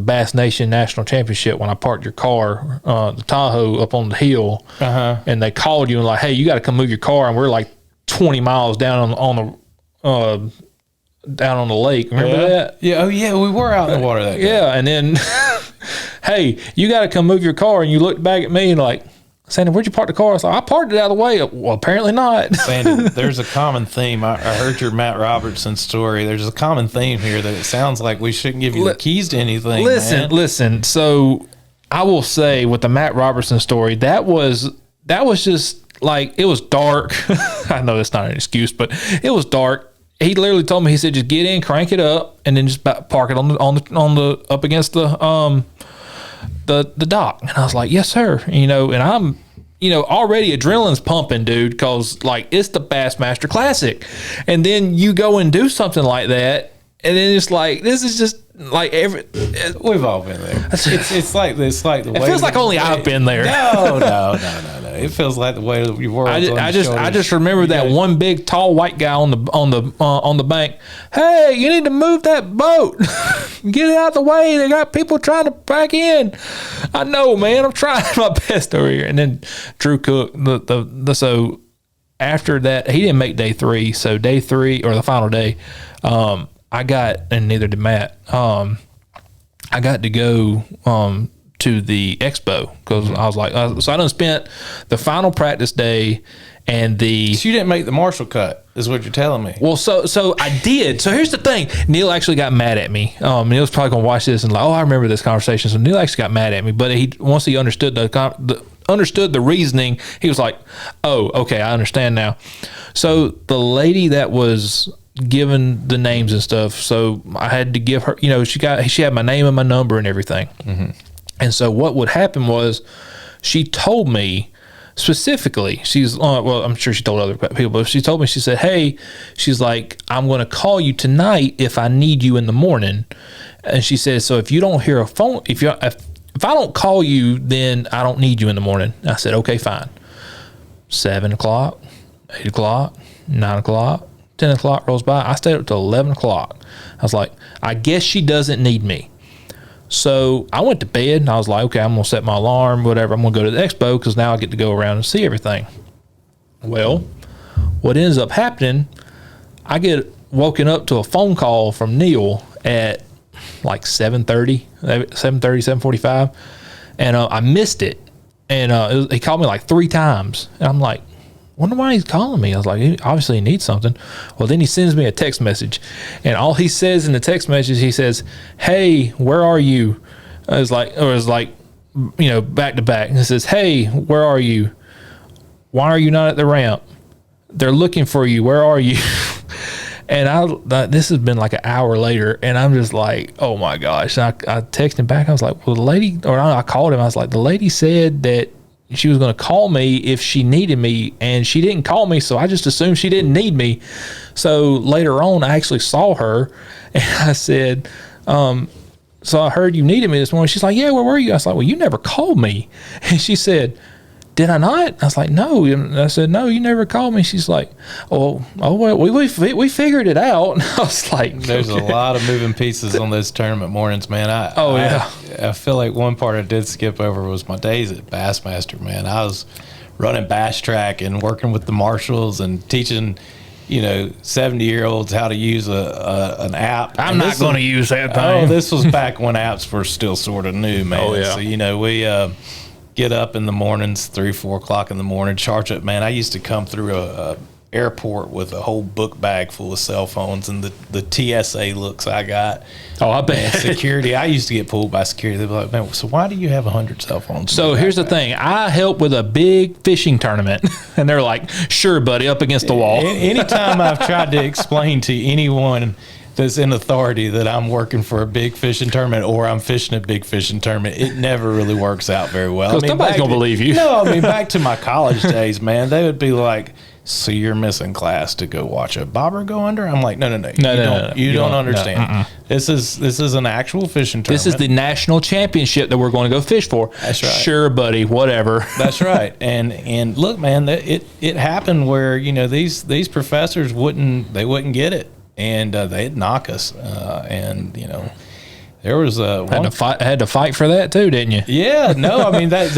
Bass Nation National Championship, when I parked your car, the Tahoe up on the hill, and they called you and like, "Hey, you got to come move your car," and we're like 20 miles down on the lake. Remember that? Yeah. Oh yeah, we were out in the water that day. Yeah, and then, "Hey, you got to come move your car," and you looked back at me and like, "Sandon, where'd you park the car?" I was like, "I parked it out of the way." Well, apparently not. Sandon, there's a common theme. I heard your Matt Robertson story. There's a common theme here that it sounds like we shouldn't give you the keys to anything. Listen. So I will say with the Matt Robertson story, that was just like, it was dark. I know that's not an excuse, but it was dark. He literally told me, he said, "Just get in, crank it up, and then just park it on the up against the dock." And I was like, "Yes, sir." And I'm, already adrenaline's pumping, dude, because like it's the Bassmaster Classic, and then you go and do something like that, and then it's like, this is just like we've all been there. It's like the way. It feels like only I've been there. No. it feels like the weight of your world. I just remember that one big tall white guy on the bank. Hey, you need to move that boat. Get it out of the way. They got people trying to back in. I know, man. I'm trying my best over here. And then Drew Cook. So after that, he didn't make day 3. So day 3 or the final day, I got, and neither did Matt. I got to go to the expo because I was like, so I done spent the final practice day and the. So you didn't make the Marshall cut, is what you're telling me. Well, so I did. So here's the thing: Neil actually got mad at me. Neil's probably gonna watch this and like, oh, I remember this conversation. So Neil actually got mad at me, but once he understood the reasoning, he was like, oh, okay, I understand now. So the lady that was given the names and stuff, so I had to give her, she had my name and my number and everything. Mm-hmm. And so what would happen was she told me specifically, well, I'm sure she told other people, but she told me, she said, hey, she's like, I'm going to call you tonight if I need you in the morning. And she said, so if you don't hear a phone, if I don't call you, then I don't need you in the morning. I said, okay, fine. 7 o'clock, 8 o'clock, 9 o'clock, 10 o'clock rolls by. I stayed up till 11 o'clock. I was like, I guess she doesn't need me. So I went to bed and I was like, okay, I'm going to set my alarm, whatever. I'm going to go to the expo because now I get to go around and see everything. Well, what ends up happening, I get woken up to a phone call from Neil at like 7:30, 7:45. And I missed it. And he called me like 3 times. And I'm like, wonder why he's calling me. I was like, obviously he needs something. Well, then he sends me a text message, and all he says in the text message, he says, hey, where are you? It was like back to back. And it says, hey, where are you? Why are you not at the ramp? They're looking for you. Where are you? And this has been like an hour later, and I'm just like, oh my gosh. And I texted him back. I was like, well, I called him. I was like, the lady said that she was going to call me if she needed me, and she didn't call me, so I just assumed she didn't need me. So later on, I actually saw her, and I said, so I heard you needed me this morning. She's like, yeah, where were you? I was like, well, you never called me. And she said, did I not? I was like, no. And I said, no, you never called me. She's like, well, we figured it out. And I was like, there's a lot of moving pieces on those tournament mornings, man. I feel like one part I did skip over was my days at Bassmaster, man. I was running bass track and working with the marshals and teaching 70-year-olds how to use an app. I'm not going to use that thing. Oh, this was back when apps were still sort of new, man. Oh, yeah. So, we get up in the mornings, 3-4 o'clock in the morning, charge up, man. I used to come through a airport with a whole book bag full of cell phones, and the TSA looks I got. Oh, I bet. And security. I used to get pulled by security. They'd be like, man, so why do you have 100 cell phones? So here's the thing. I help with a big fishing tournament, and they're like, sure, buddy, up against the wall. Anytime I've tried to explain to anyone that's in authority that I'm working for a big fishing tournament or I'm fishing a big fishing tournament, it never really works out very well. Because nobody's going to believe you. No, back to my college days, man, they would be like, so you're missing class to go watch a bobber go under? I'm like, no. You don't understand. This is an actual fishing tournament. This is the national championship that we're going to go fish for. That's right. Sure, buddy, whatever. That's right. And look, man, it happened where, these professors wouldn't get it. And they'd knock us, there was had to fight for that too, didn't you? Yeah, no, that's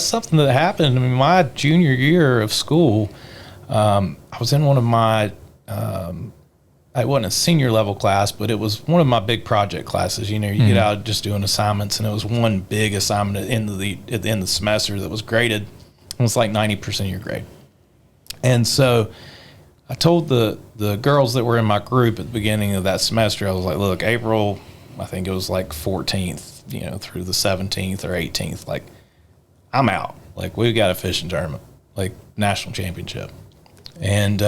something that happened. My junior year of school, I was in one of my, it wasn't a senior level class, but it was one of my big project classes. You get out just doing assignments, and it was one big assignment at the end of the semester that was graded. It was like 90% of your grade, and so I told the girls that were in my group at the beginning of that semester, I was like, look, April, I think it was like 14th, through the 17th or 18th, like, I'm out. Like, we've got a fishing tournament, like, national championship. And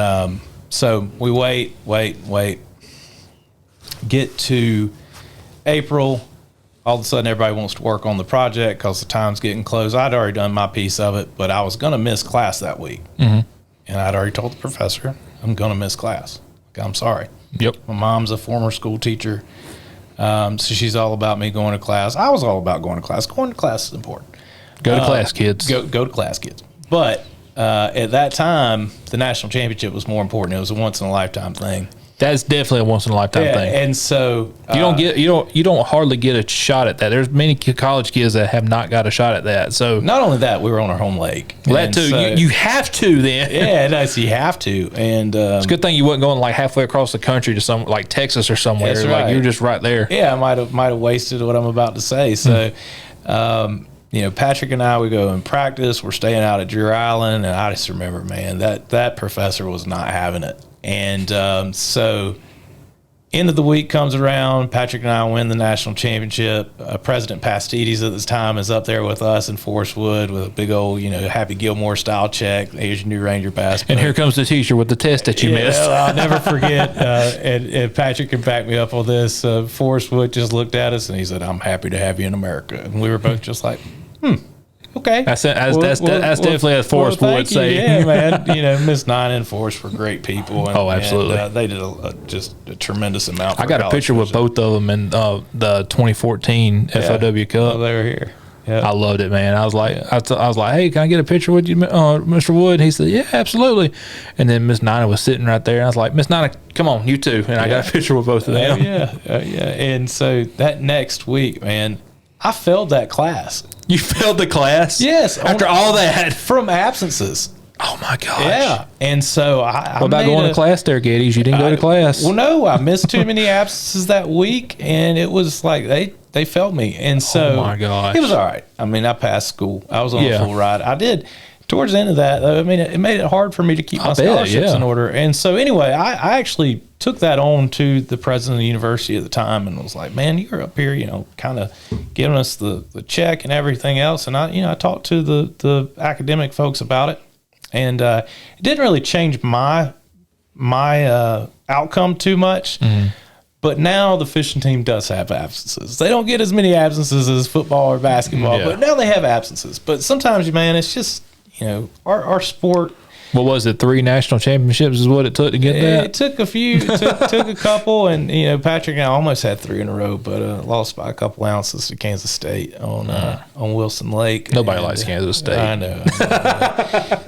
so we wait, get to April. All of a sudden, everybody wants to work on the project because the time's getting close. I'd already done my piece of it, but I was going to miss class that week. Mm-hmm. And I'd already told the professor, I'm going to miss class. I'm sorry. Yep. My mom's a former school teacher, so she's all about me going to class. I was all about going to class. Going to class is important. Go to class, kids. Go to class, kids. But at that time, the national championship was more important. It was a once in a lifetime thing. That's definitely a once in a lifetime thing. And so you don't hardly get a shot at that. There's many college kids that have not got a shot at that. So not only that, we were on our home lake. Well, that too. So, you have to then. Yeah, that's, you have to. And it's a good thing you wasn't going like halfway across the country to some like Texas or somewhere. That's right. Like you're just right there. Yeah, I might have wasted what I'm about to say. So. Patrick and I, we go and practice. We're staying out at Drew Island, and I just remember, man, that professor was not having it. And so end of the week comes around. Patrick and I win the national championship. President Pastides at this time is up there with us in Forest Wood with a big old, Happy Gilmore style check. Here's your new Ranger bass. And here comes the teacher with the test that you missed. I'll never forget. And Patrick can back me up on this. Forest Wood just looked at us and he said, "I'm happy to have you in America." And we were both just like, okay. That's definitely a Forest Wood say. Yeah, man. Miss Nine and Forest were great people. And, absolutely. And, they did just a tremendous amount. I got a picture with both of them in the 2014 FOW Cup. Oh, they were here. Yeah. I loved it, man. I was like, I was like, "Hey, can I get a picture with you, Mr. Wood?" And he said, "Yeah, absolutely." And then Miss Nina was sitting right there. And I was like, "Miss Nina, come on, you too." And I got a picture with both of them. Yeah. And so that next week, man, I failed that class. You failed the class? Yes. After all that. From absences. Oh, my gosh. Yeah. And so what about going to class there, Gettys? You didn't go to class. Well, no. I missed too many absences that week, and it was like they failed me. And so oh, my gosh. It was all right. I mean, I passed school. I was on a full ride. I did. Towards the end of that, I mean, it made it hard for me to keep my scholarships in order. And so anyway, I actually took that on to the president of the university at the time and was like, "Man, you're up here, kind of giving us the check and everything else." And I talked to the academic folks about it, and it didn't really change my outcome too much. Mm-hmm. But now the fishing team does have absences. They don't get as many absences as football or basketball, but now they have absences. But sometimes, man, it's just, our sport. What was it? 3 national championships is what it took to get that? It took a few. Took a couple. And, Patrick and I almost had 3 in a row, but lost by a couple ounces to Kansas State on Wilson Lake. Nobody likes Kansas State. I know.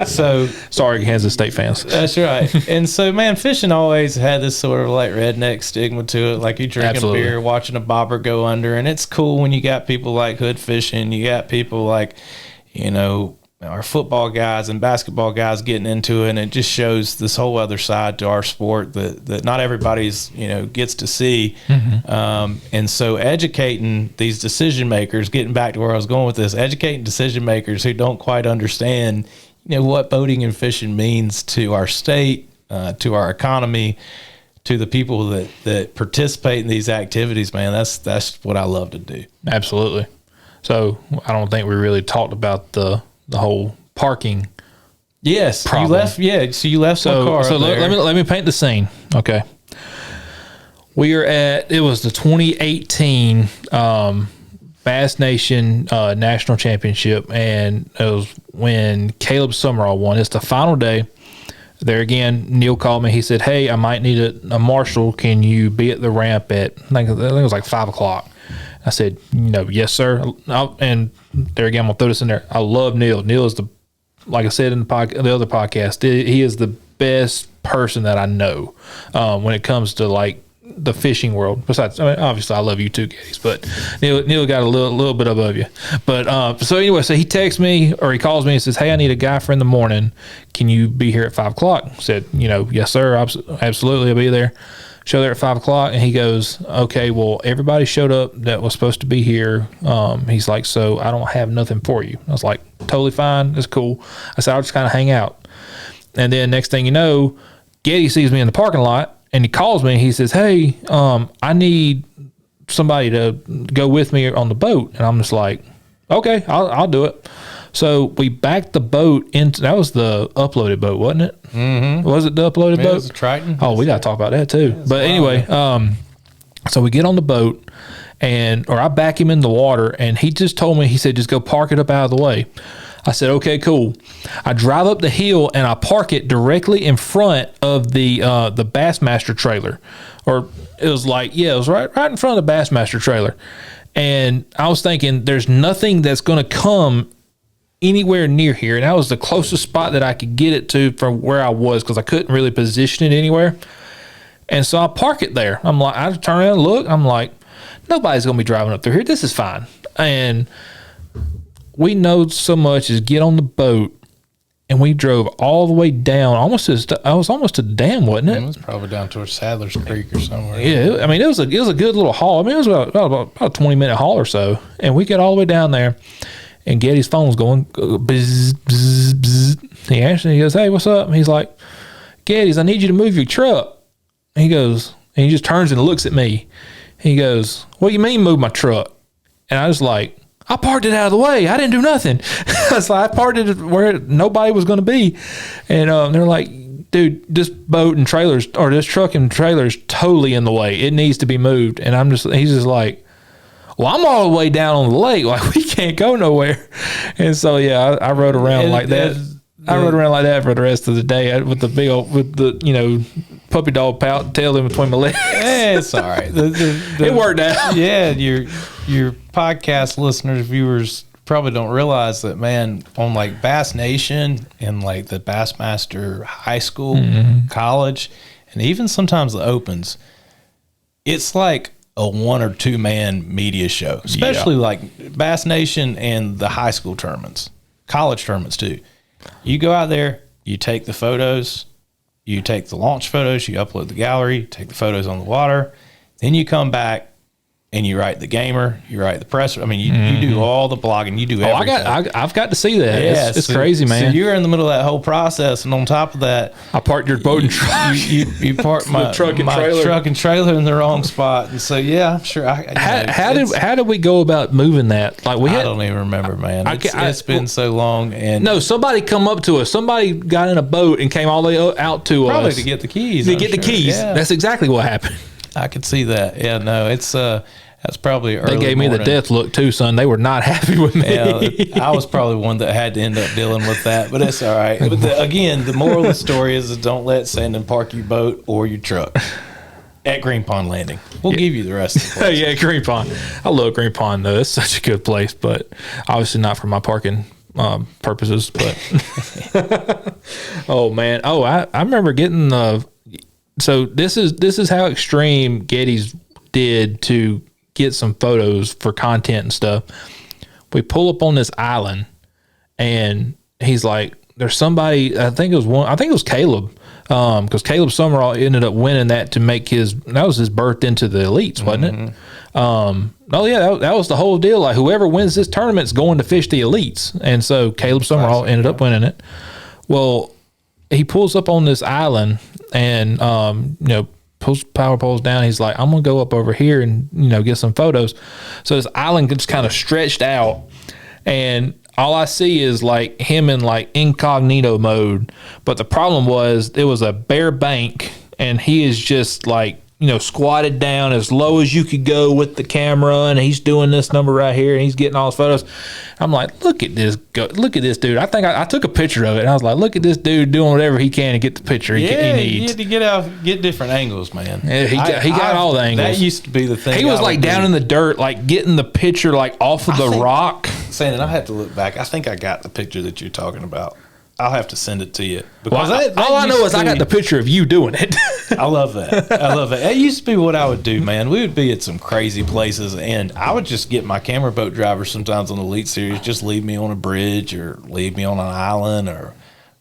So sorry, Kansas State fans. That's right. And so, man, fishing always had this sort of like redneck stigma to it. Like you drinking a beer, watching a bobber go under. And it's cool when you got people like Hood Fishing. You got people like, our football guys and basketball guys getting into it, and it just shows this whole other side to our sport that not everybody's gets to see. Mm-hmm. And so educating these decision makers, getting back to where I was going with this, educating decision makers who don't quite understand what boating and fishing means to our state, to our economy, to the people that participate in these activities, man. That's what I love to do. Absolutely. So I don't think we really talked about the whole parking. Yes, problem. You left. Yeah, so you left the car. So let me paint the scene. Okay, we are at. It was the 2018 Bass Nation National Championship, and it was when Caleb Summerall won. It's the final day. There again, Neil called me. He said, "Hey, I might need a marshal. Can you be at the ramp at I think it was like 5 o'clock?" I said, "Yes, sir." And there again, I'm gonna throw this in there. I love Neil. Neil is like I said in the other podcast, he is the best person that I know when it comes to like the fishing world. Besides, obviously I love you too, Gettys, but Neil got a little bit above you. But so anyway, so he texts me or he calls me and says, "Hey, I need a guy for in the morning. Can you be here at 5 o'clock?" I said, "Yes, sir. Absolutely, I'll be there." Show there at 5 o'clock, and he goes, "Okay, well, everybody showed up that was supposed to be here." He's like, "So I don't have nothing for you." I was like, "Totally fine. It's cool." I said, "I'll just kind of hang out." And then next thing you know, Getty sees me in the parking lot, and he calls me. He says, "Hey, I need somebody to go with me on the boat." And I'm just like, "Okay, I'll do it." So we backed the boat into, that was the uploaded boat, wasn't it? Mm-hmm. Was it the uploaded boat? It was a Triton. Oh, we got to talk about that too. But anyway, so we get on the boat or I back him in the water, and he just told me, he said, "Just go park it up out of the way." I said, "Okay, cool." I drive up the hill and I park it directly in front of the Bassmaster trailer. Or it was like, it was right in front of the Bassmaster trailer. And I was thinking, there's nothing that's going to come anywhere near here. And that was the closest spot that I could get it to from where I was because I couldn't really position it anywhere. And so I park it there. I'm like, I turn around and look. I'm like, nobody's going to be driving up through here. This is fine. And we know so much is get on the boat. And we drove all the way down, almost I was almost to the dam, wasn't it? It was probably down towards Sadler's Creek or somewhere. Yeah, I mean, it was a good little haul. I mean, it was about a 20-minute haul or so. And we got all the way down there, and Getty's phone's going, bzz, bzz, bzz. He answers, he goes, hey, what's up? And he's like, Gettys, I need you to move your truck. And he goes, and he just turns and looks at me. He goes, what do you mean move my truck? And I was like, I parked it out of the way. I didn't do nothing. So I parked it where nobody was going to be. And they're like, dude, this boat and trailers, or this truck and trailers totally in the way. It needs to be moved. And he's just like, well, I'm all the way down on the lake. Like, we can't go nowhere. And so, yeah, I rode around like that. I rode around like that for the rest of the day with the puppy dog tail in between my legs. Yeah, it's all right. It worked out. Yeah, your podcast listeners, viewers probably don't realize that, man, on like Bass Nation and like the Bassmaster High School, college, and even sometimes the Opens, it's like a 1 or 2 man media show, especially like Bass Nation and the high school tournaments, college tournaments too. You go out there, you take the photos, you take the launch photos, you upload the gallery, take the photos on the water, then you come back and you write the gamer, you write the presser. I mean, you do all the blogging, you do everything. I've got to see that. Yeah, it's crazy, man. So you're in the middle of that whole process, and on top of that, I parked your boat and truck. You parked my truck and trailer in the wrong spot, and so yeah, I'm sure. How did we go about moving that? Like I don't even remember, man. It's been so long, and no, somebody come up to us. Somebody got in a boat and came all the way out to us, probably to get the keys. The keys. Yeah. That's exactly what happened. I could see that. Yeah, no, it's that's probably early. They gave me the death look too, son. They were not happy with me. Yeah, I was probably one that had to end up dealing with that, but it's all right. But again, the moral of the story is don't let Sandon park your boat or your truck at Green Pond Landing. We'll give you the rest of the place. Yeah, Green Pond. I love Green Pond, though. It's such a good place, but obviously not for my parking purposes. But oh man, I remember getting so this is how extreme Gettys did to get some photos for content and stuff. We pull up on this island, and he's like, "There's somebody." I think it was Caleb, because Caleb Summerall ended up winning that to make that was his birth into the elites, wasn't it? Oh yeah, that was the whole deal. Like, whoever wins this tournament's going to fish the elites, and so Caleb Summerall ended up winning it. Well, he pulls up on this island, and pulls power poles down. He's like, I'm gonna go up over here and get some photos. So this island gets kind of stretched out, and all I see is like him in like incognito mode. But the problem was it was a bare bank, and he is just like squatted down as low as you could go with the camera, and he's doing this number right here, and he's getting all his photos. I'm like, look at this dude. I think I took a picture of it, and I was like, look at this dude doing whatever he can to get the picture he needs. You had to get different angles, man. Yeah, he got all the angles. That used to be the thing. He was like down in the dirt, like getting the picture like off of the rock. Sandon, I have to look back. I think I got the picture that you're talking about. I'll have to send it to you. Because all I know is I got the picture of you doing it. I love that. That used to be what I would do, man. We would be at some crazy places, and I would just get my camera boat driver sometimes on the Elite Series, just leave me on a bridge or leave me on an island or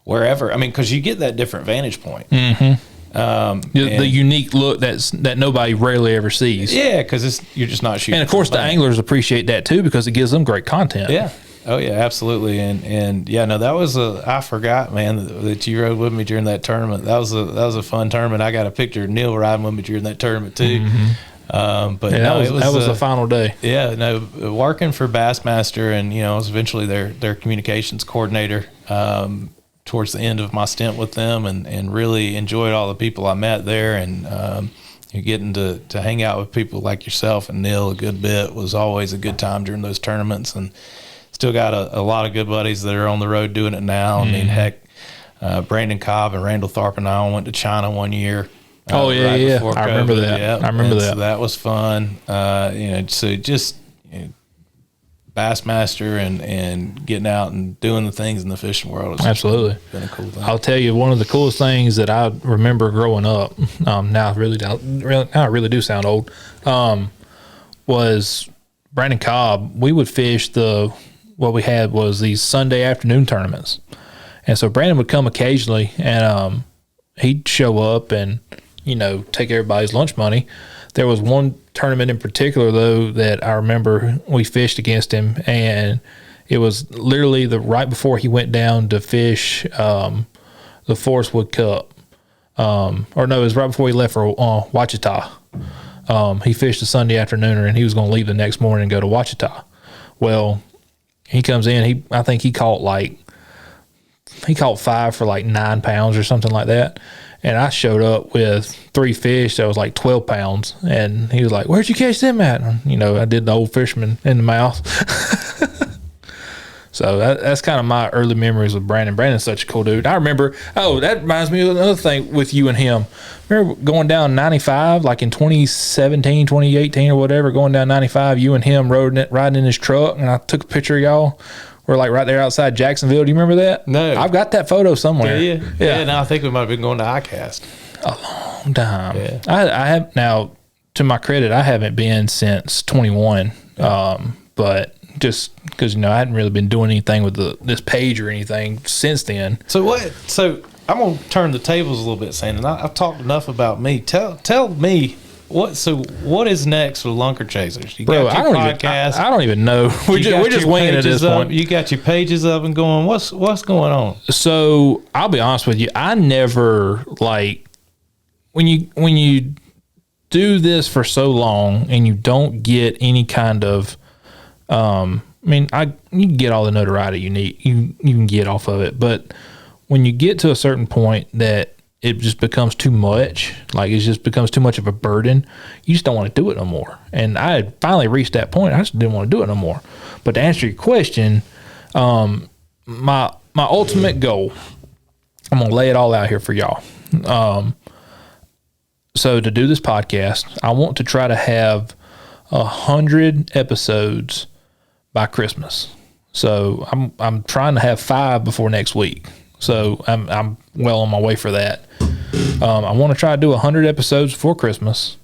wherever. I mean, because you get that different vantage point. Mm-hmm. The unique look that nobody rarely ever sees. Yeah, because you're just not shooting. And, of course, the anglers appreciate that, too, because it gives them great content. Yeah. Oh yeah, absolutely, and yeah, no, that was I forgot, man, that you rode with me during that tournament. That was a fun tournament. I got a picture of Neil riding with me during that tournament too. Mm-hmm. But yeah, no, that was the final day. Yeah, no, working for Bassmaster, and I was eventually their communications coordinator towards the end of my stint with them, and really enjoyed all the people I met there, and getting to hang out with people like yourself and Neil a good bit was always a good time during those tournaments, and still got a lot of good buddies that are on the road doing it now. I mean, heck, Brandon Cobb and Randall Tharp and I went to China one year. I remember that. Yep. I remember that. So that was fun. So just Bassmaster and getting out and doing the things in the fishing world. It's Absolutely. been a cool thing. I'll tell you, one of the coolest things that I remember growing up, now I really do sound old, was Brannon Cobb. We would fish what we had was these Sunday afternoon tournaments. And so Brannon would come occasionally, and he'd show up and, take everybody's lunch money. There was one tournament in particular, though, that I remember we fished against him, and it was literally right before he went down to fish the Forest Wood Cup. Or no, it was right before he left for Ouachita. He fished a Sunday afternoon, and he was going to leave the next morning and go to Ouachita. Well, he comes in. I think he caught 5 for like 9 pounds or something like that. And I showed up with 3 fish that was like 12 pounds. And he was like, "Where'd you catch them at?" And, I did the old fisherman in the mouth. So that's kind of my early memories with Brannon. Brannon's such a cool dude. I remember, that reminds me of another thing with you and him. Remember going down 95, like in 2017, 2018 or whatever, going down 95, you and him riding in his truck, and I took a picture of y'all. We're like right there outside Jacksonville. Do you remember that? No. I've got that photo somewhere. Yeah. Now I think we might have been going to ICAST. A long time. Yeah. I have, now, to my credit, I haven't been since 21. But just because, I hadn't really been doing anything with this page or anything since then. So I'm going to turn the tables a little bit, Sandon. I've talked enough about me. Tell me. What is next with LunkerChasers? You got your podcast. I don't even know. We're just winging it at this point. You got your pages up and going. What's going on? So I'll be honest with you. I never when you do this for so long and you don't get any kind of you can get all the notoriety you need. You can get off of it, but when you get to a certain point that it just becomes too much, like it just becomes too much of a burden, you just don't want to do it no more. And I had finally reached that point. I just didn't want to do it no more. But to answer your question, my ultimate goal, I'm going to lay it all out here for y'all. So to do this podcast, I want to try to have 100 episodes by Christmas. So I'm trying to have 5 before next week. So I'm well on my way for that. I want to try to do 100 episodes before Christmas.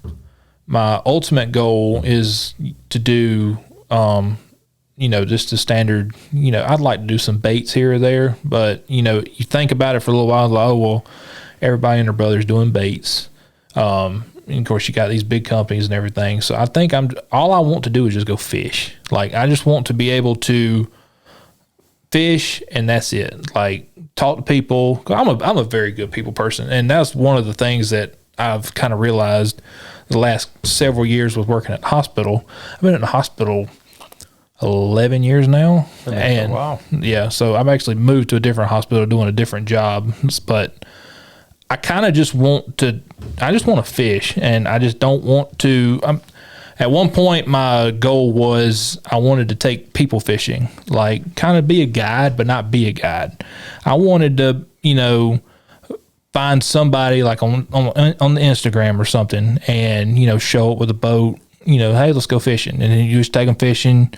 My ultimate goal is to do, just the standard, I'd like to do some baits here or there, but, you think about it for a little while, like, oh, well, everybody and their brother's doing baits. And of course, you got these big companies and everything. So I think all I want to do is just go fish. Like, I just want to be able to fish, and that's it. Like, talk to people. I'm a very good people person, and that's one of the things that I've kind of realized the last several years with working at the hospital. I've been in the hospital 11 years now, and wow. Yeah, so I've actually moved to a different hospital doing a different job, but I kind of just want to fish, and I just don't want to. At one point, my goal was I wanted to take people fishing, like kind of be a guide, but not be a guide. I wanted to, find somebody like on the Instagram or something and, show up with a boat, hey, let's go fishing. And then you just take them fishing,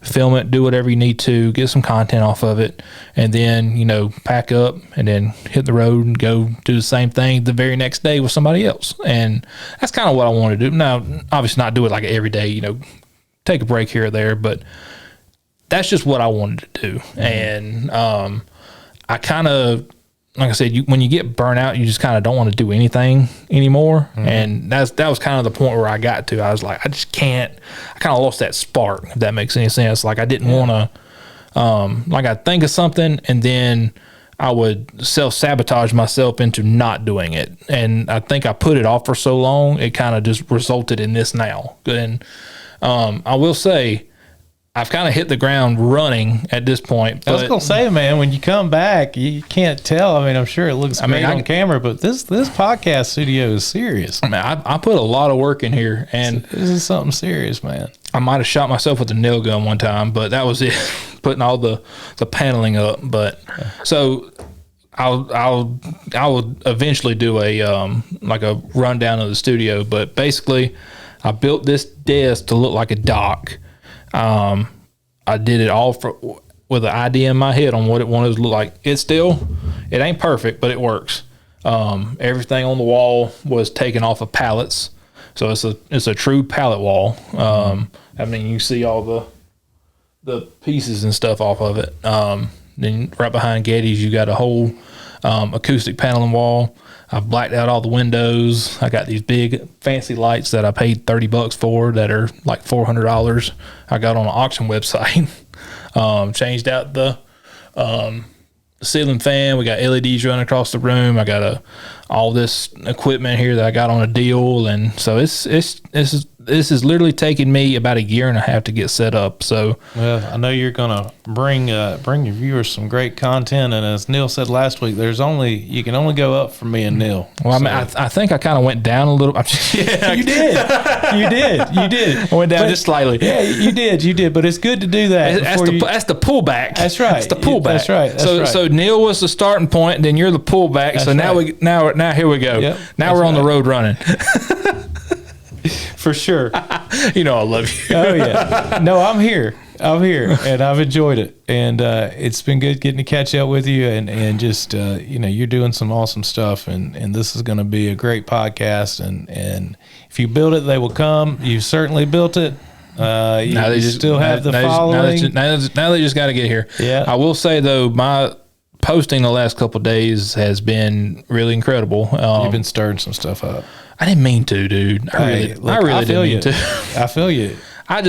film it, do whatever you need to, get some content off of it, and then, pack up and then hit the road and go do the same thing the very next day with somebody else. And that's kind of what I want to do. Now, obviously not do it like every day, take a break here or there, but that's just what I wanted to do. Mm-hmm. And I kind of, like I said, when you get burnt out, you just kind of don't want to do anything anymore. Mm-hmm. And that was kind of the point where I got to. I was like, I just can't. I kind of lost that spark, if that makes any sense. Like, I didn't want to, I'd think of something and then I would self-sabotage myself into not doing it. And I think I put it off for so long, it kind of just resulted in this now. And I will say, I've kind of hit the ground running at this point. But I was going to say, man, when you come back, you can't tell. I'm sure it looks great on camera, but this podcast studio is serious. I put a lot of work in here, and this is something serious, man. I might have shot myself with a nail gun one time, but that was it. Putting all the paneling up. But so I'll eventually do a rundown of the studio. But basically, I built this desk to look like a dock. I did it all with an idea in my head on what it wanted to look like. It ain't perfect, but it works. Everything on the wall was taken off of pallets, so it's a true pallet wall. I mean, you see all the pieces and stuff off of it. Then right behind Gettys, you got a whole acoustic paneling wall. I've blacked out all the windows. I got these big fancy lights that I paid $30 for that are like $400. I got on an auction website. Changed out the ceiling fan. We got LEDs running across the room. I got all this equipment here that I got on a deal, and so this is literally taking me about a year and a half to get set up. So, well, I know you're gonna bring your viewers some great content, and as Neil said last week, you can only go up from me and Neil. Well, so. I mean, I think I kind of went down a little. Yeah, you did. I went down just slightly. Yeah, you did. But it's good to do that. That's the pullback. That's right. That's the pullback. That's right. So Neil was the starting point, and then you're the pullback. That's so now here we go. Yep, now we're on the road running. For sure. You know I love you. Oh, yeah. No, I'm here, and I've enjoyed it. And it's been good getting to catch up with you, and just, you're doing some awesome stuff, and this is going to be a great podcast. And if you build it, they will come. You certainly built it. Now they still have the following. Now they just got to get here. Yeah. I will say, though, my posting the last couple of days has been really incredible. You've been stirring some stuff up. I didn't mean to, dude. I really didn't mean to. I feel you. I'm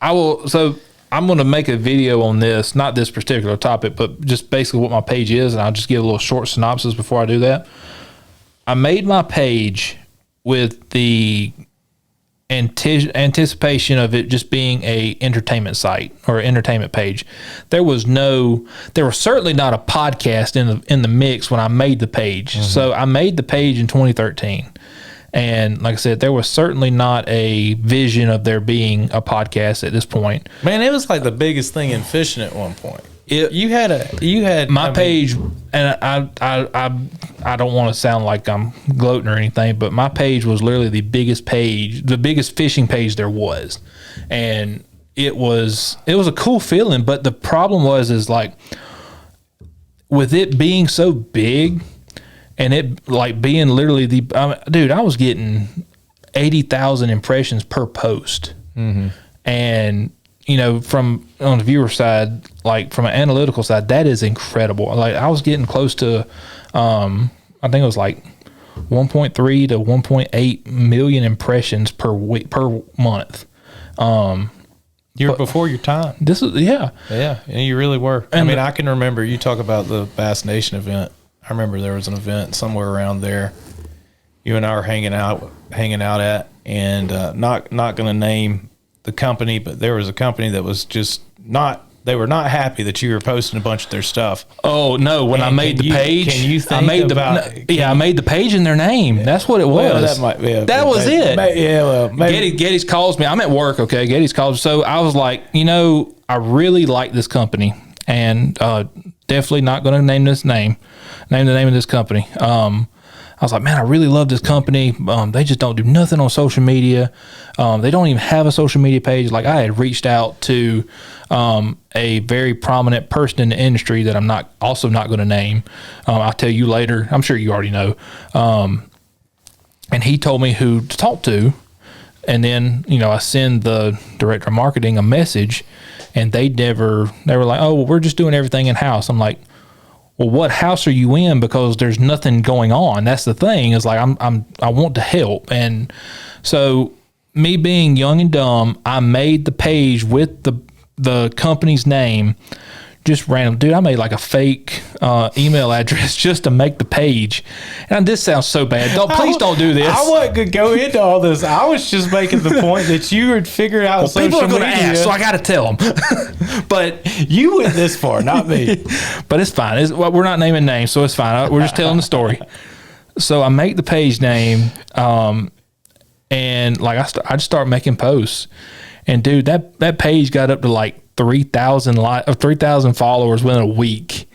going to make a video on this, not this particular topic, but just basically what my page is, and I'll just give a little short synopsis before I do that. I made my page with the anticipation of it just being a entertainment site or entertainment page. There was certainly not a podcast in the mix when I made the page. Mm-hmm. So I made the page in 2013. And like I said, there was certainly not a vision of there being a podcast at this point. Man, it was like the biggest thing in fishing at one point. Page, and I don't want to sound like I'm gloating or anything, but my page was literally the biggest fishing page there was, and it was a cool feeling. But the problem is like with it being so big, and it like being literally dude, I was getting 80,000 impressions per post, mm-hmm. and from on the viewer side, like from an analytical side, that is incredible. Like I was getting close to, I think it was like 1.3 to 1.8 million impressions per week, per month. You were before your time. Yeah, and you really were. And I can remember you talk about the Bass Nation event. I remember there was an event somewhere around there. You and I were hanging out at, and not going to name the company, but there was a company that was just they were not happy that you were posting a bunch of their stuff. Oh no, when I made the page, I made the page in their name. That's what it was. That was it. Gettys calls me. I'm at work, okay? Gettys calls. So I was like, I really like this company, and definitely not going to name the name of this company. I was like, man, I really love this company. They just don't do nothing on social media. They don't even have a social media page. Like I had reached out to a very prominent person in the industry that I'm not going to name. I'll tell you later. I'm sure you already know. And he told me who to talk to. And then, I send the director of marketing a message, and they were like, oh, well, we're just doing everything in-house. I'm like, well, what house are you in? Because there's nothing going on. That's the thing. Is like I want to help, and so me being young and dumb, I made the page with the company's name. Just random, dude. I made like a fake email address just to make the page, and this sounds so bad. Please don't do this. I wasn't gonna go into all this. I was just making the point that you had figured out. Well, social people are gonna media. ask, so I got to tell them. But you went this far, not me. But it's fine. We're not naming names, so it's fine. We're just telling the story. So I make the page name, and like I just start making posts, and dude, that page got up to like 3,000 followers within a week.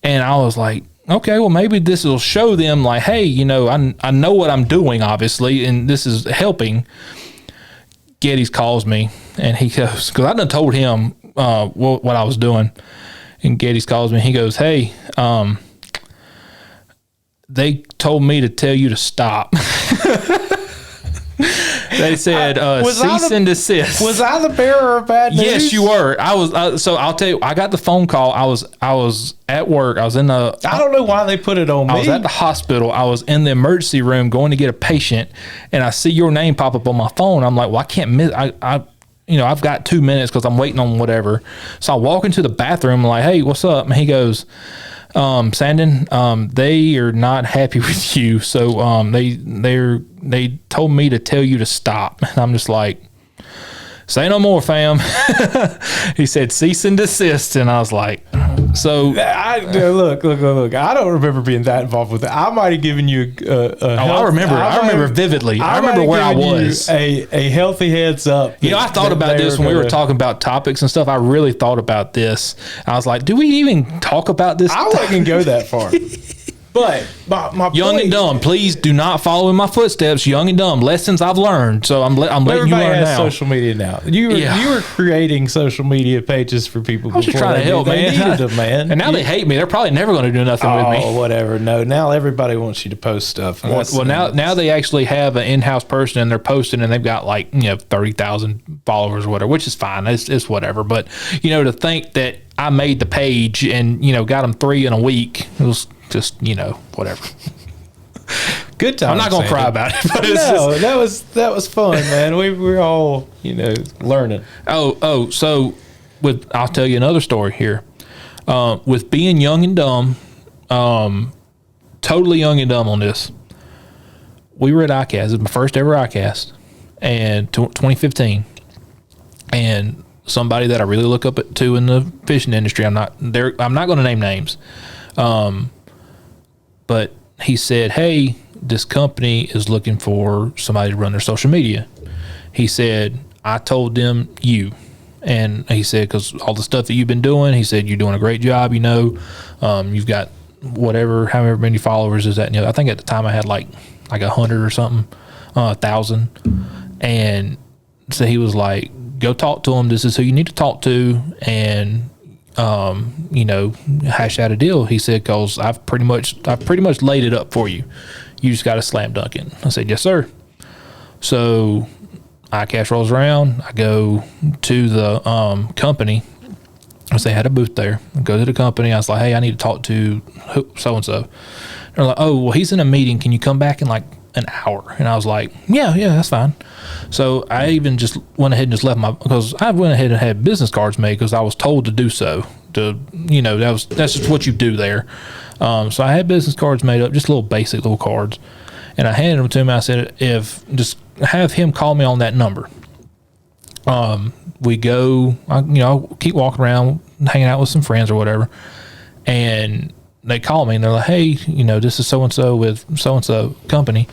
And I was like, okay, well, maybe this will show them like, hey, I know what I'm doing, obviously, and this is helping. Gettys calls me and he goes, because I done told him what I was doing. And Gettys calls me. He goes, hey, they told me to tell you to stop. They said cease and desist. Was I the bearer of bad news? Yes, you were. I was. So I'll tell you. I got the phone call. I was at work. I was in the. I don't know why they put it on me. I was at the hospital. I was in the emergency room going to get a patient, and I see your name pop up on my phone. I'm like, well, I can't miss. I've got 2 minutes because I'm waiting on whatever. So I walk into the bathroom. I'm like, hey, what's up? And he goes, Sandon, they are not happy with you. So they told me to tell you to stop. And I'm just like, say no more, fam. He said cease and desist, and I was like, so look. I don't remember being that involved with it. I might have given you I remember vividly. I remember where I was. A healthy heads up. I thought about this when we were talking about topics and stuff. I really thought about this. I was like, do we even talk about this? I wouldn't go that far. But my young point, and dumb, please do not follow in my footsteps. Young and dumb lessons I've learned. So I'm letting you learn has now. Social media now. You were creating social media pages for people. I was just trying to help, man. They needed them, man. And now they hate me. They're probably never going to do nothing with me. Oh, whatever. No, now everybody wants you to post stuff. Well, now they actually have an in-house person and they're posting, and they've got 30,000 followers or whatever, which is fine. It's whatever. But to think that I made the page and got them 3 in a week, it was just whatever. Good time. I'm not gonna cry about it. But that was fun, man. We were all learning. So I'll tell you another story here. With being young and dumb, totally young and dumb on this. We were at ICAST. It was my first ever ICAST, and 2015, and somebody that I really look up to in the fishing industry. I'm not going to name names. But he said, hey, this company is looking for somebody to run their social media. He said, I told them you. And he said, because all the stuff that you've been doing, he said, you're doing a great job, you've got however many followers is that. I think at the time I had like 100 or something, 1,000. And so he was like, go talk to them. This is who you need to talk to. And hash out a deal. He said, cause I've pretty much laid it up for you. You just got to slam dunk it. I said, yes, sir. So ICAST rolls around. I go to the company. I say, I had a booth there. I go to the company. I was like, hey, I need to talk to so-and-so. They're like, oh, well, he's in a meeting. Can you come back in like an hour? And I was like, yeah, that's fine. So I even just went ahead and just left because I went ahead and had business cards made because I was told to do so. That's just what you do there. So I had business cards made up, just little basic little cards, and I handed them to him. I said, just have him call me on that number. We go, I'll keep walking around, hanging out with some friends or whatever, and they call me and they're like, hey, this is so-and-so with so-and-so company,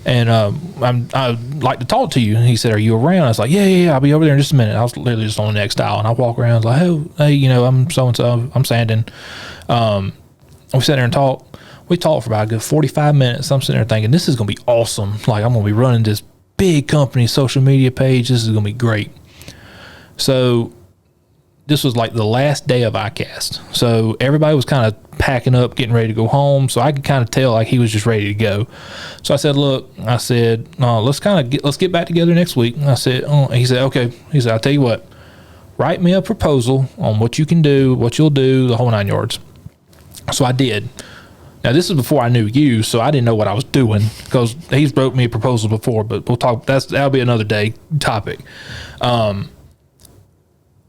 and I'd like to talk to you. And he said, are you around? I was like, yeah, I'll be over there in just a minute. I was literally just on the next aisle, and I walk around, I was like, hey, I'm so-and-so, I'm Sandon. We sat there and talked. We talked for about a good 45 minutes. I'm sitting there thinking, this is going to be awesome. Like, I'm going to be running this big company social media page. This is going to be great. So this was like the last day of ICAST. So everybody was kind of packing up, getting ready to go home. So I could kind of tell like he was just ready to go. So I said, let's get back together next week. And I said, he said, okay. He said, I'll tell you what, write me a proposal on what you can do, what you'll do, the whole 9 yards. So I did. Now this is before I knew you, so I didn't know what I was doing because he's wrote me a proposal before, but we'll talk. That'll be another day topic.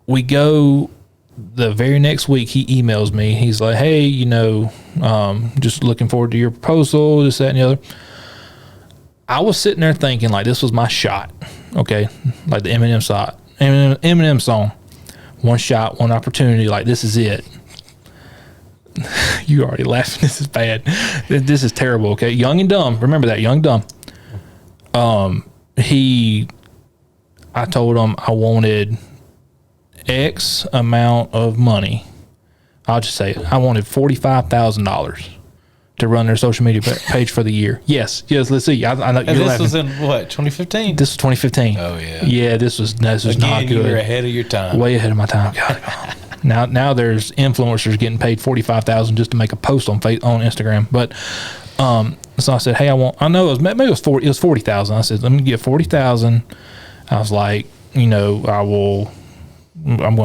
We go the very next week. He emails me. He's like, "Hey, just looking forward to your proposal. This, that, and the other." I was sitting there thinking like this was my shot. Okay, like the Eminem song, one shot, one opportunity. Like this is it. You already laughing. This is bad. This is terrible. Okay, young and dumb. Remember that, young and dumb. I told him I wanted X amount of money. I'll just say it. I wanted $45,000. to run their social media page for the year. Yes. Let's see. I know And you're this laughing. was in what, 2015? This was 2015. Oh yeah. Yeah, this was not Again, good. you were ahead of your time. Way ahead of my time. God. Now there's influencers getting paid $45,000 just to make a post on Instagram. But so I said, hey, I know it was 40,000. I said, let me get 40,000. I was like, I'm going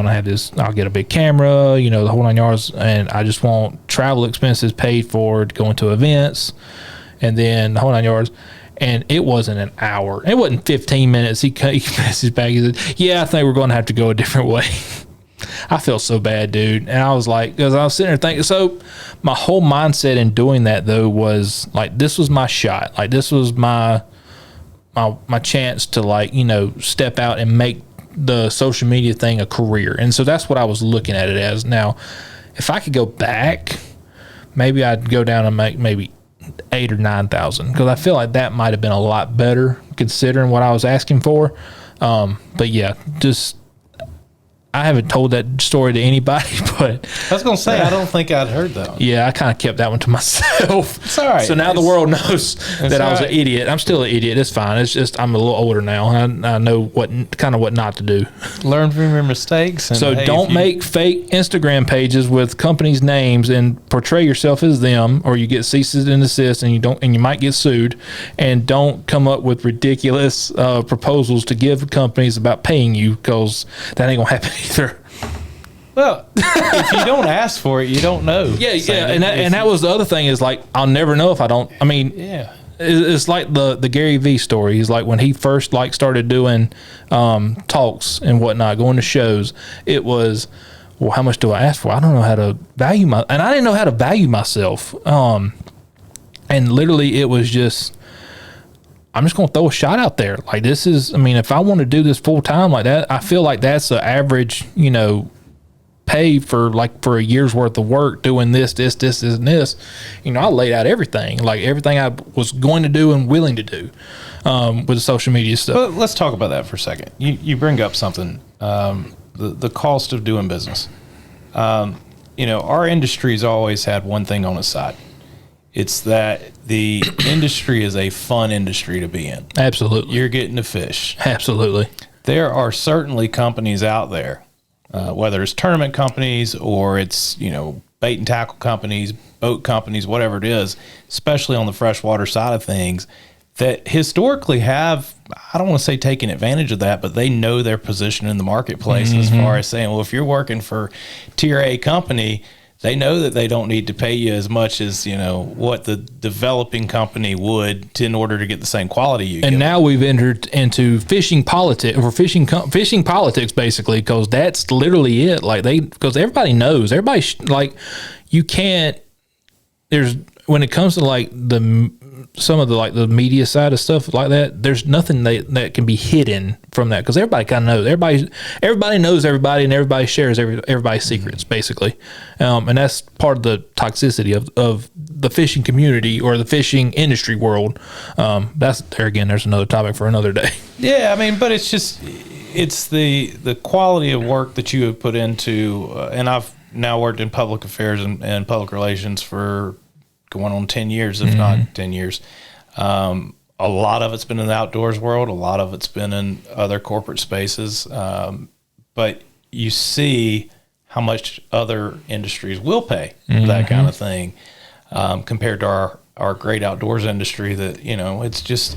to have this. I'll get a big camera, the whole 9 yards, and I just want travel expenses paid for to go into events, and then the whole 9 yards. And it wasn't an hour. It wasn't 15 minutes. He messaged back. He said, yeah, I think we're going to have to go a different way. I felt so bad, dude. And I was like, because I was sitting there thinking, so my whole mindset in doing that, though, was like, this was my shot. Like, this was my chance to, like, step out and make the social media thing a career. And so that's what I was looking at it as. Now, if I could go back, maybe I'd go down and make maybe 8,000 or 9,000, because I feel like that might have been a lot better considering what I was asking for. But yeah, just I haven't told that story to anybody, but I was going to say, I don't think I'd heard that one. yeah, I kind of kept that one to myself. It's all right. So now the world knows that I was an idiot. I'm still an idiot. It's fine. It's just I'm a little older now. I know what not to do. Learn from your mistakes. And So don't make fake Instagram pages with companies' names and portray yourself as them, or you get cease and desist, and you might get sued. And don't come up with ridiculous proposals to give companies about paying you, because that ain't gonna happen either. Well, if you don't ask for it, you don't know. Yeah, and that was the other thing, is like, I'll never know if I don't. I mean, yeah. It's like the Gary Vee story. He's like, when he first started doing talks and whatnot, going to shows, it was, well, how much do I ask for? I don't know how to value and I didn't know how to value myself. And literally it was just, I'm just going to throw a shot out there. Like, this is, I mean, if I want to do this full time like that, I feel like that's the average, pay for a year's worth of work doing this, and this. I laid out everything I was going to do and willing to do with the social media stuff. But let's talk about that for a second. You bring up something, the cost of doing business. Our industry's always had one thing on its side. It's that the industry is a fun industry to be in. Absolutely. You're getting to fish. Absolutely. There are certainly companies out there, whether it's tournament companies or it's, bait and tackle companies, boat companies, whatever it is, especially on the freshwater side of things, that historically have, I don't want to say taken advantage of that, but they know their position in the marketplace as far as saying, well, if you're working for tier A company, they know that they don't need to pay you as much as, what the developing company would in order to get the same quality you get. And now we've entered into fishing politics, or fishing politics, basically, because that's literally it. Because everybody knows, you can't, when it comes to some of the media side of stuff like that, there's nothing that can be hidden from that, because everybody kind of knows. Everybody knows everybody, and everybody shares everybody's secrets, basically. And that's part of the toxicity of the fishing community or the fishing industry world. There's another topic for another day. Yeah, I mean, but it's just, it's the quality of work that you have put into, and I've now worked in public affairs and public relations for going on 10 years, if not 10 years. A lot of it's been in the outdoors world. A lot of it's been in other corporate spaces. But you see how much other industries will pay for that kind of thing, compared to our great outdoors industry that, it's just,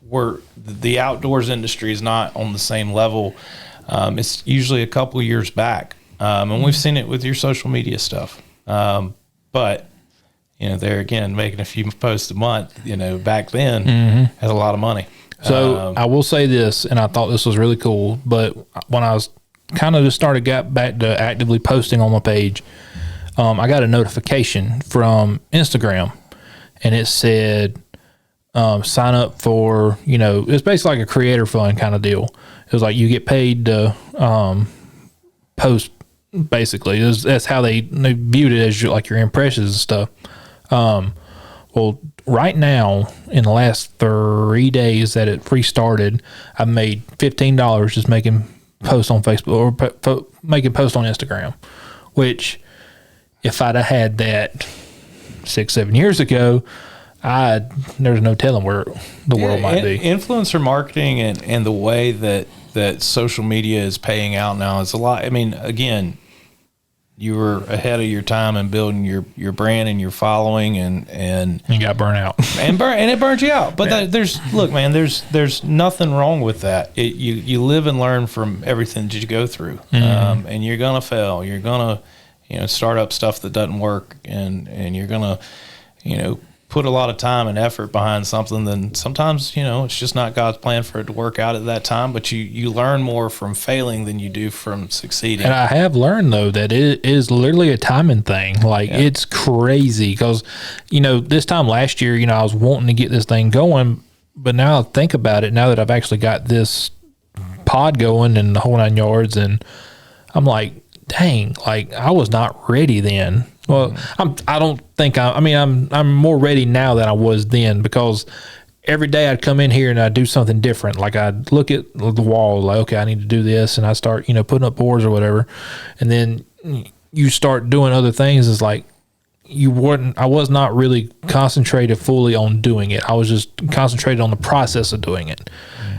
the outdoors industry is not on the same level. It's usually a couple of years back. And we've seen it with your social media stuff. But there again, making a few posts a month, back then has a lot of money. So I will say this, and I thought this was really cool, but when I was kind of just got back to actively posting on my page, I got a notification from Instagram, and it said, sign up for, it's basically like a creator fund kind of deal. It was like you get paid to post, basically. That's how they viewed it, as your impressions and stuff. Well, right now, in the last 3 days that it restarted, I've made $15 just making posts on Facebook or making posts on Instagram, which if I'd have had that 6-7 years ago, there's no telling where the world might be. Influencer marketing and the way that social media is paying out now is a lot. I mean, again, you were ahead of your time in building your brand and your following, and you got burnt out, and it burns you out. But there's nothing wrong with that. You live and learn from everything that you go through, and you're gonna fail. You're gonna start up stuff that doesn't work, and you're gonna put a lot of time and effort behind something. Then sometimes it's just not God's plan for it to work out at that time. But you learn more from failing than you do from succeeding. And I have learned though that it is literally a timing thing. Like it's crazy because this time last year I was wanting to get this thing going, but now I think about it, now that I've actually got this pod going and the whole 9 yards, and I'm like, dang, like I was not ready then. Well, I'm more ready now than I was then, because every day I'd come in here and I'd do something different. Like I'd look at the wall, like, okay, I need to do this. And I start, putting up boards or whatever. And then you start doing other things. It's like I was not really concentrated fully on doing it. I was just concentrated on the process of doing it.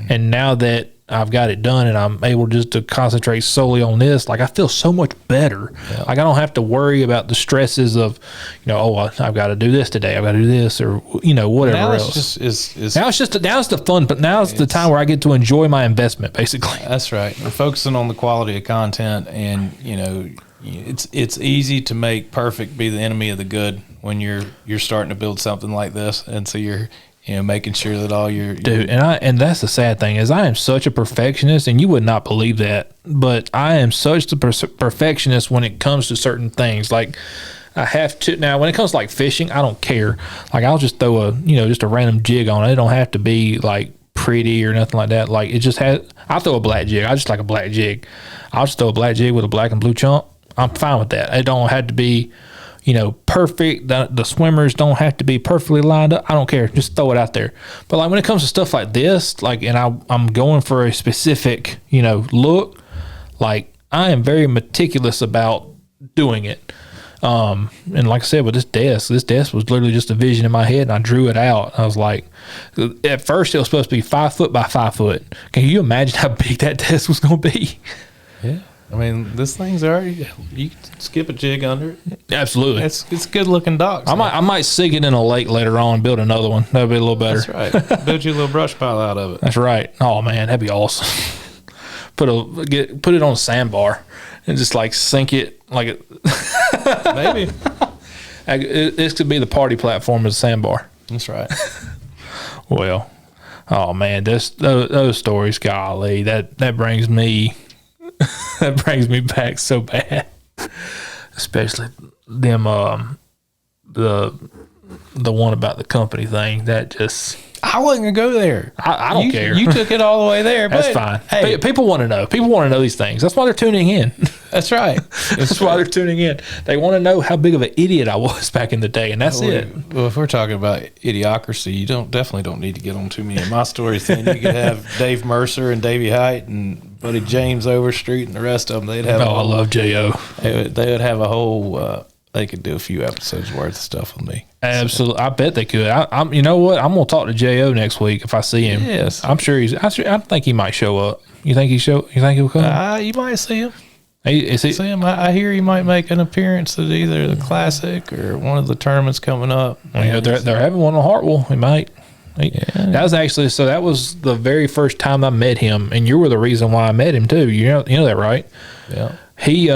And now that I've got it done and I'm able just to concentrate solely on this, like I feel so much better. Yeah. Like I don't have to worry about the stresses of, I've got to do this today. I've got to do this or, whatever now else. Now it's the fun, but now it's the time where I get to enjoy my investment, basically. That's right. We're focusing on the quality of content, and, it's easy to make perfect be the enemy of the good when you're starting to build something like this. And so you're, making sure that all your dude, and that's the sad thing is I am such a perfectionist, and you would not believe that, but I am such the perfectionist when it comes to certain things. Like I have to now when it comes to like fishing, I don't care. Like I'll just throw just a random jig on it. It don't have to be like pretty or nothing like that. Like it just I throw a black jig. I just like a black jig. I'll just throw a black jig with a black and blue chunk. I'm fine with that. It don't have to be perfect. The swimmers don't have to be perfectly lined up. I don't care. Just throw it out there. But like when it comes to stuff like this, like, and I'm going for a specific, look, like I am very meticulous about doing it. And like I said, with this desk was literally just a vision in my head, and I drew it out. I was like, at first it was supposed to be 5 foot by 5 foot. Can you imagine how big that desk was going to be? Yeah. I mean, this thing's already, you can skip a jig under it. Absolutely. It's good looking docks. I might sink it in a lake later on and build another one. That'd be a little better. That's right. Build you a little brush pile out of it. That's right. Oh man, that'd be awesome. Put it on a sandbar and just like sink it like it. Maybe. This could be the party platform of the sandbar. That's right. Well, oh man, those stories, golly, that brings me back so bad. Especially them the one about the company thing. That just, I wasn't gonna go there. I don't care. You took it all the way there. That's fine. Hey, people want to know. People want to know these things. That's why they're tuning in. That's right. That's why they're tuning in. They want to know how big of an idiot I was back in the day, and that's it. Well, if we're talking about idiocracy, you definitely don't need to get on too many of my stories. Then you could have Dave Mercer and Davey Height and Buddy James Overstreet and the rest of them. They'd have. I love Jo. They would have a whole. They could do a few episodes worth of stuff with me. Absolutely, I bet they could. I'm. You know what? I'm gonna talk to Jo next week if I see him. Yes, I'm sure I think he might show up. You think he'll come? You might see him. See him. I hear he might make an appearance at either the Classic or one of the tournaments coming up. They're having one on Hartwell. He might. That was actually that was the very first time I met him, and you were the reason why I met him too. You know that, right? Yeah. He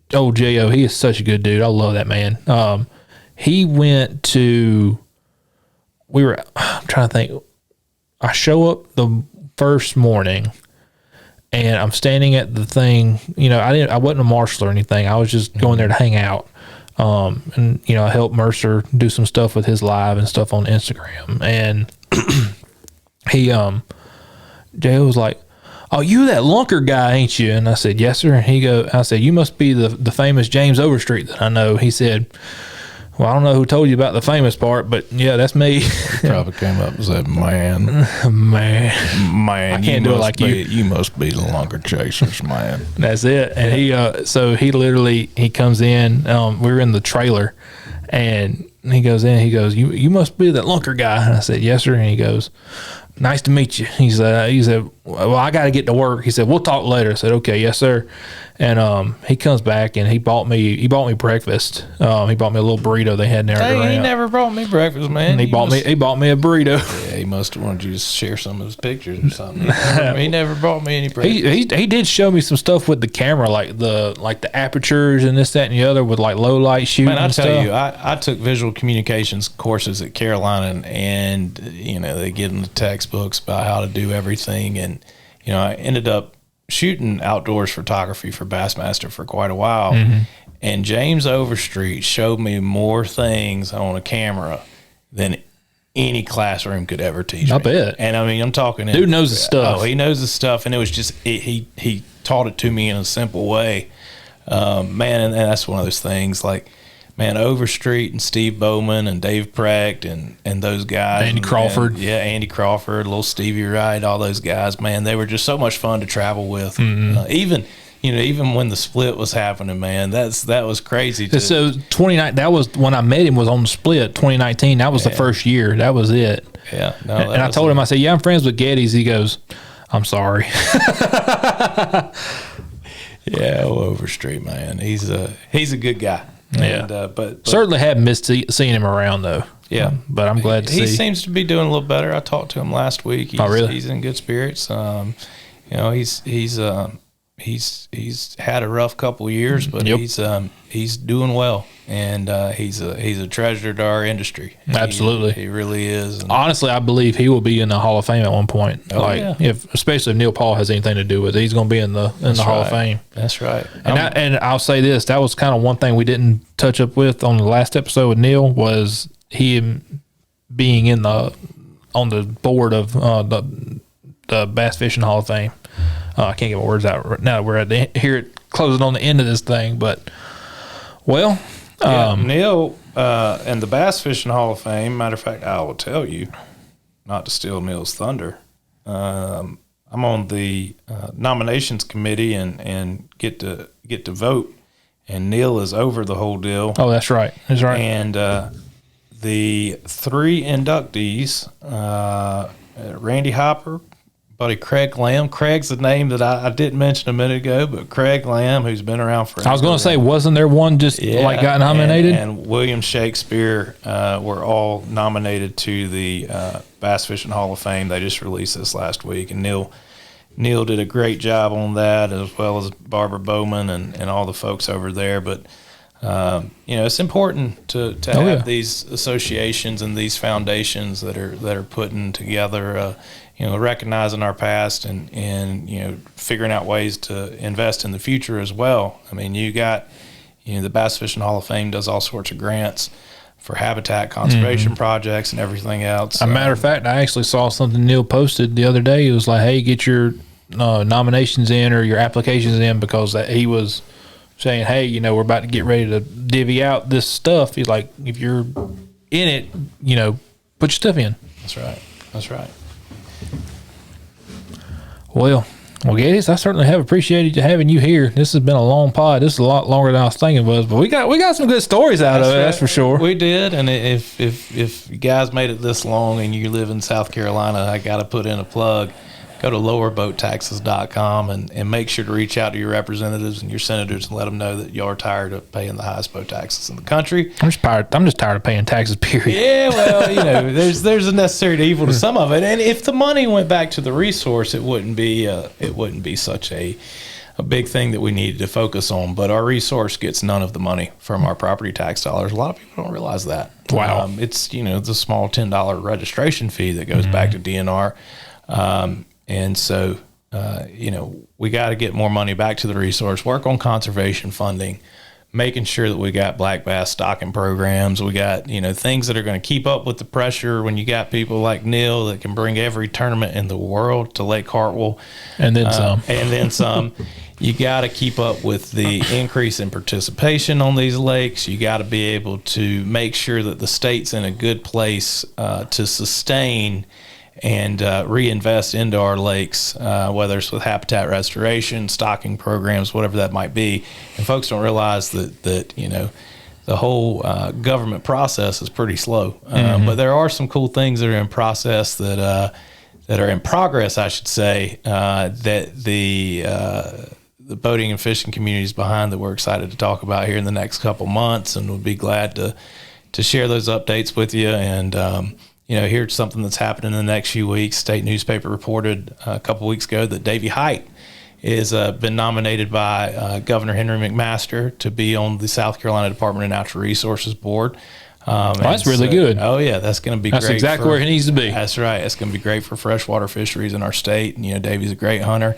Jo, he is such a good dude. I love that man. He went to. I'm trying to think. I show up the first morning, and I'm standing at the thing. I wasn't a marshal or anything. I was just going there to hang out. And I helped Mercer do some stuff with his live and stuff on Instagram. And he, Jay was like, "Oh, you that Lunker guy, ain't you?" And I said, "Yes, sir." And I said, "You must be the famous James Overstreet that I know." He said, Well, I don't know who told you about the famous part, but yeah, that's me. Probably came up and said, man, I can't do it like you. You must be the LunkerChasers, man. That's it. And he comes in. We were in the trailer, and he goes in. He goes, "You must be that Lunker guy." And I said, "Yes, sir." And he goes, "Nice to meet you." He said, "Well, I got to get to work." He said, "We'll talk later." I said, "Okay, yes, sir." And he comes back and he bought me breakfast. He bought me a little burrito they had there. Hey, he never brought me breakfast, man. And he bought me a burrito. Yeah, he must have wanted you to share some of his pictures or something. He never brought me any breakfast. He did show me some stuff with the camera, like the apertures and this, that, and the other with like low light shooting. Man, I tell stuff. you, I took visual communications courses at Carolina, and they get in the textbooks about how to do everything, and I ended up shooting outdoors photography for Bassmaster for quite a while. Mm-hmm. And James Overstreet showed me more things on a camera than any classroom could ever teach me. I bet. And I mean, I'm talking. Dude knows his stuff. Oh, he knows his stuff, and it was just he taught it to me in a simple way, man. And that's one of those things. Like, man, Overstreet and Steve Bowman and Dave Precht and those guys. Andy Crawford. Andy Crawford, little Stevie Wright, all those guys, man, they were just so much fun to travel with. Mm-hmm. Even when the split was happening, man, that was crazy. So 29, that was when I met him, was on the split 2019. That was the first year. That was it. Yeah. No, and I told him, I said, "Yeah, I'm friends with Gettys." He goes, "I'm sorry." Yeah, Overstreet, man. He's a good guy. Yeah, and, but certainly have missed seeing him around though. Yeah, but I'm glad to see he seems to be doing a little better. I talked to him last week. Really? He's in good spirits. He's had a rough couple of years, but he's doing well, and he's a treasure to our industry. Absolutely, he really is. And honestly, I believe he will be in the Hall of Fame at one point. Especially if Neil Paul has anything to do with it, he's going to be in the Hall of Fame. That's right. And I'll say this: that was kind of one thing we didn't touch up with on the last episode with Neil, was he being on the board of the Bass Fishing Hall of Fame. I can't get my words out right now. We're closing on the end of this thing, but Neil and the Bass Fishing Hall of Fame. Matter of fact, I will tell you, not to steal Neil's thunder. I'm on the nominations committee and get to vote, and Neil is over the whole deal. Oh, that's right. That's right. And the three inductees, Randy Hopper, buddy Craig Lamb. Craig's the name that I didn't mention a minute ago, but Craig Lamb, who's been around forever. I was going to say, wasn't there one got nominated? And William Shakespeare were all nominated to the Bass Fishing Hall of Fame. They just released this last week, and Neil did a great job on that, as well as Barbara Bowman and all the folks over there. But it's important to have these associations and these foundations that are putting together. Recognizing our past and figuring out ways to invest in the future as well. I mean, you got, the Bass Fishing Hall of Fame does all sorts of grants for habitat conservation projects and everything else. As a matter of fact, I actually saw something Neil posted the other day. It was like, hey, get your nominations in or your applications in, because he was saying, hey, we're about to get ready to divvy out this stuff. He's like, if you're in it, put your stuff in. That's right. That's right. Well, Gettys, I certainly have appreciated having you here. This has been a long pod. This is a lot longer than I was thinking it was, but we got some good stories out of it. Right. That's for sure. We did, and if you guys made it this long and you live in South Carolina, I got to put in a plug. Go to lowerboattaxes.com and make sure to reach out to your representatives and your senators and let them know that you are tired of paying the highest boat taxes in the country. I'm just tired of paying taxes, period. Yeah, well, there's a necessary evil to some of it, and if the money went back to the resource, it wouldn't be such a big thing that we needed to focus on. But our resource gets none of the money from our property tax dollars. A lot of people don't realize that. Wow. It's the small $10 registration fee that goes back to DNR. And so, we got to get more money back to the resource, work on conservation funding, making sure that we got black bass stocking programs. We got, things that are going to keep up with the pressure when you got people like Neil that can bring every tournament in the world to Lake Hartwell. And then some. And then some. you got to keep up with the increase in participation on these lakes. You got to be able to make sure that the state's in a good place to sustain and reinvest into our lakes, whether it's with habitat restoration, stocking programs, whatever that might be. And folks don't realize that the whole government process is pretty slow. But there are some cool things that are in process that are in progress, I should say, that the boating and fishing communities behind that we're excited to talk about here in the next couple months, and we'll be glad to share those updates with you. And here's something that's happening in the next few weeks. State newspaper reported a couple weeks ago that Davy Height is been nominated by Governor Henry McMaster to be on the South Carolina Department of Natural Resources Board. That's really good. Oh yeah, that's going to be great. That's exactly where he needs to be. That's right. It's going to be great for freshwater fisheries in our state. And Davy's a great hunter,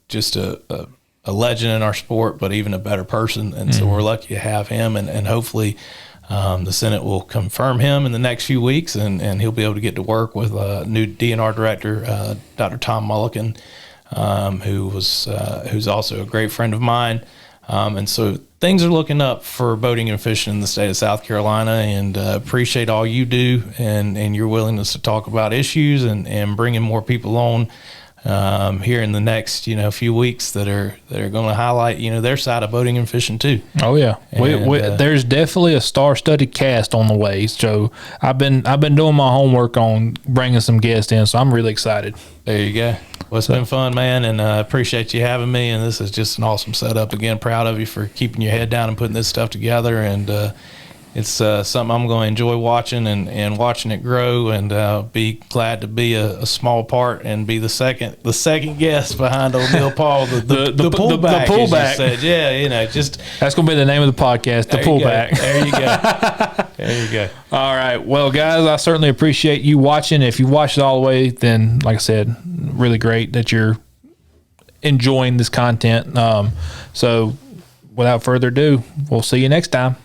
just a legend in our sport, but even a better person. And so we're lucky to have him, and hopefully the Senate will confirm him in the next few weeks, and he'll be able to get to work with new DNR director, Dr. Tom Mulliken, who's also a great friend of mine. And so things are looking up for boating and fishing in the state of South Carolina, and appreciate all you do and your willingness to talk about issues and bringing more people on here in the next few weeks that are going to highlight their side of boating and fishing too. Oh yeah, there's definitely a star-studded cast on the way. So I've been doing my homework on bringing some guests in, so I'm really excited. There you go. Well, it's been fun, man, and I appreciate you having me. And this is just an awesome setup. Again, proud of you for keeping your head down and putting this stuff together. And it's something I'm going to enjoy watching and watching it grow, and be glad to be a small part and be the second guest behind old Neil Paul, the pullback. The pullback. Said. Yeah, just that's going to be the name of the podcast, the pullback. There you go. There you go. All right. Well, guys, I certainly appreciate you watching. If you watched it all the way, then, like I said, really great that you're enjoying this content. So without further ado, we'll see you next time.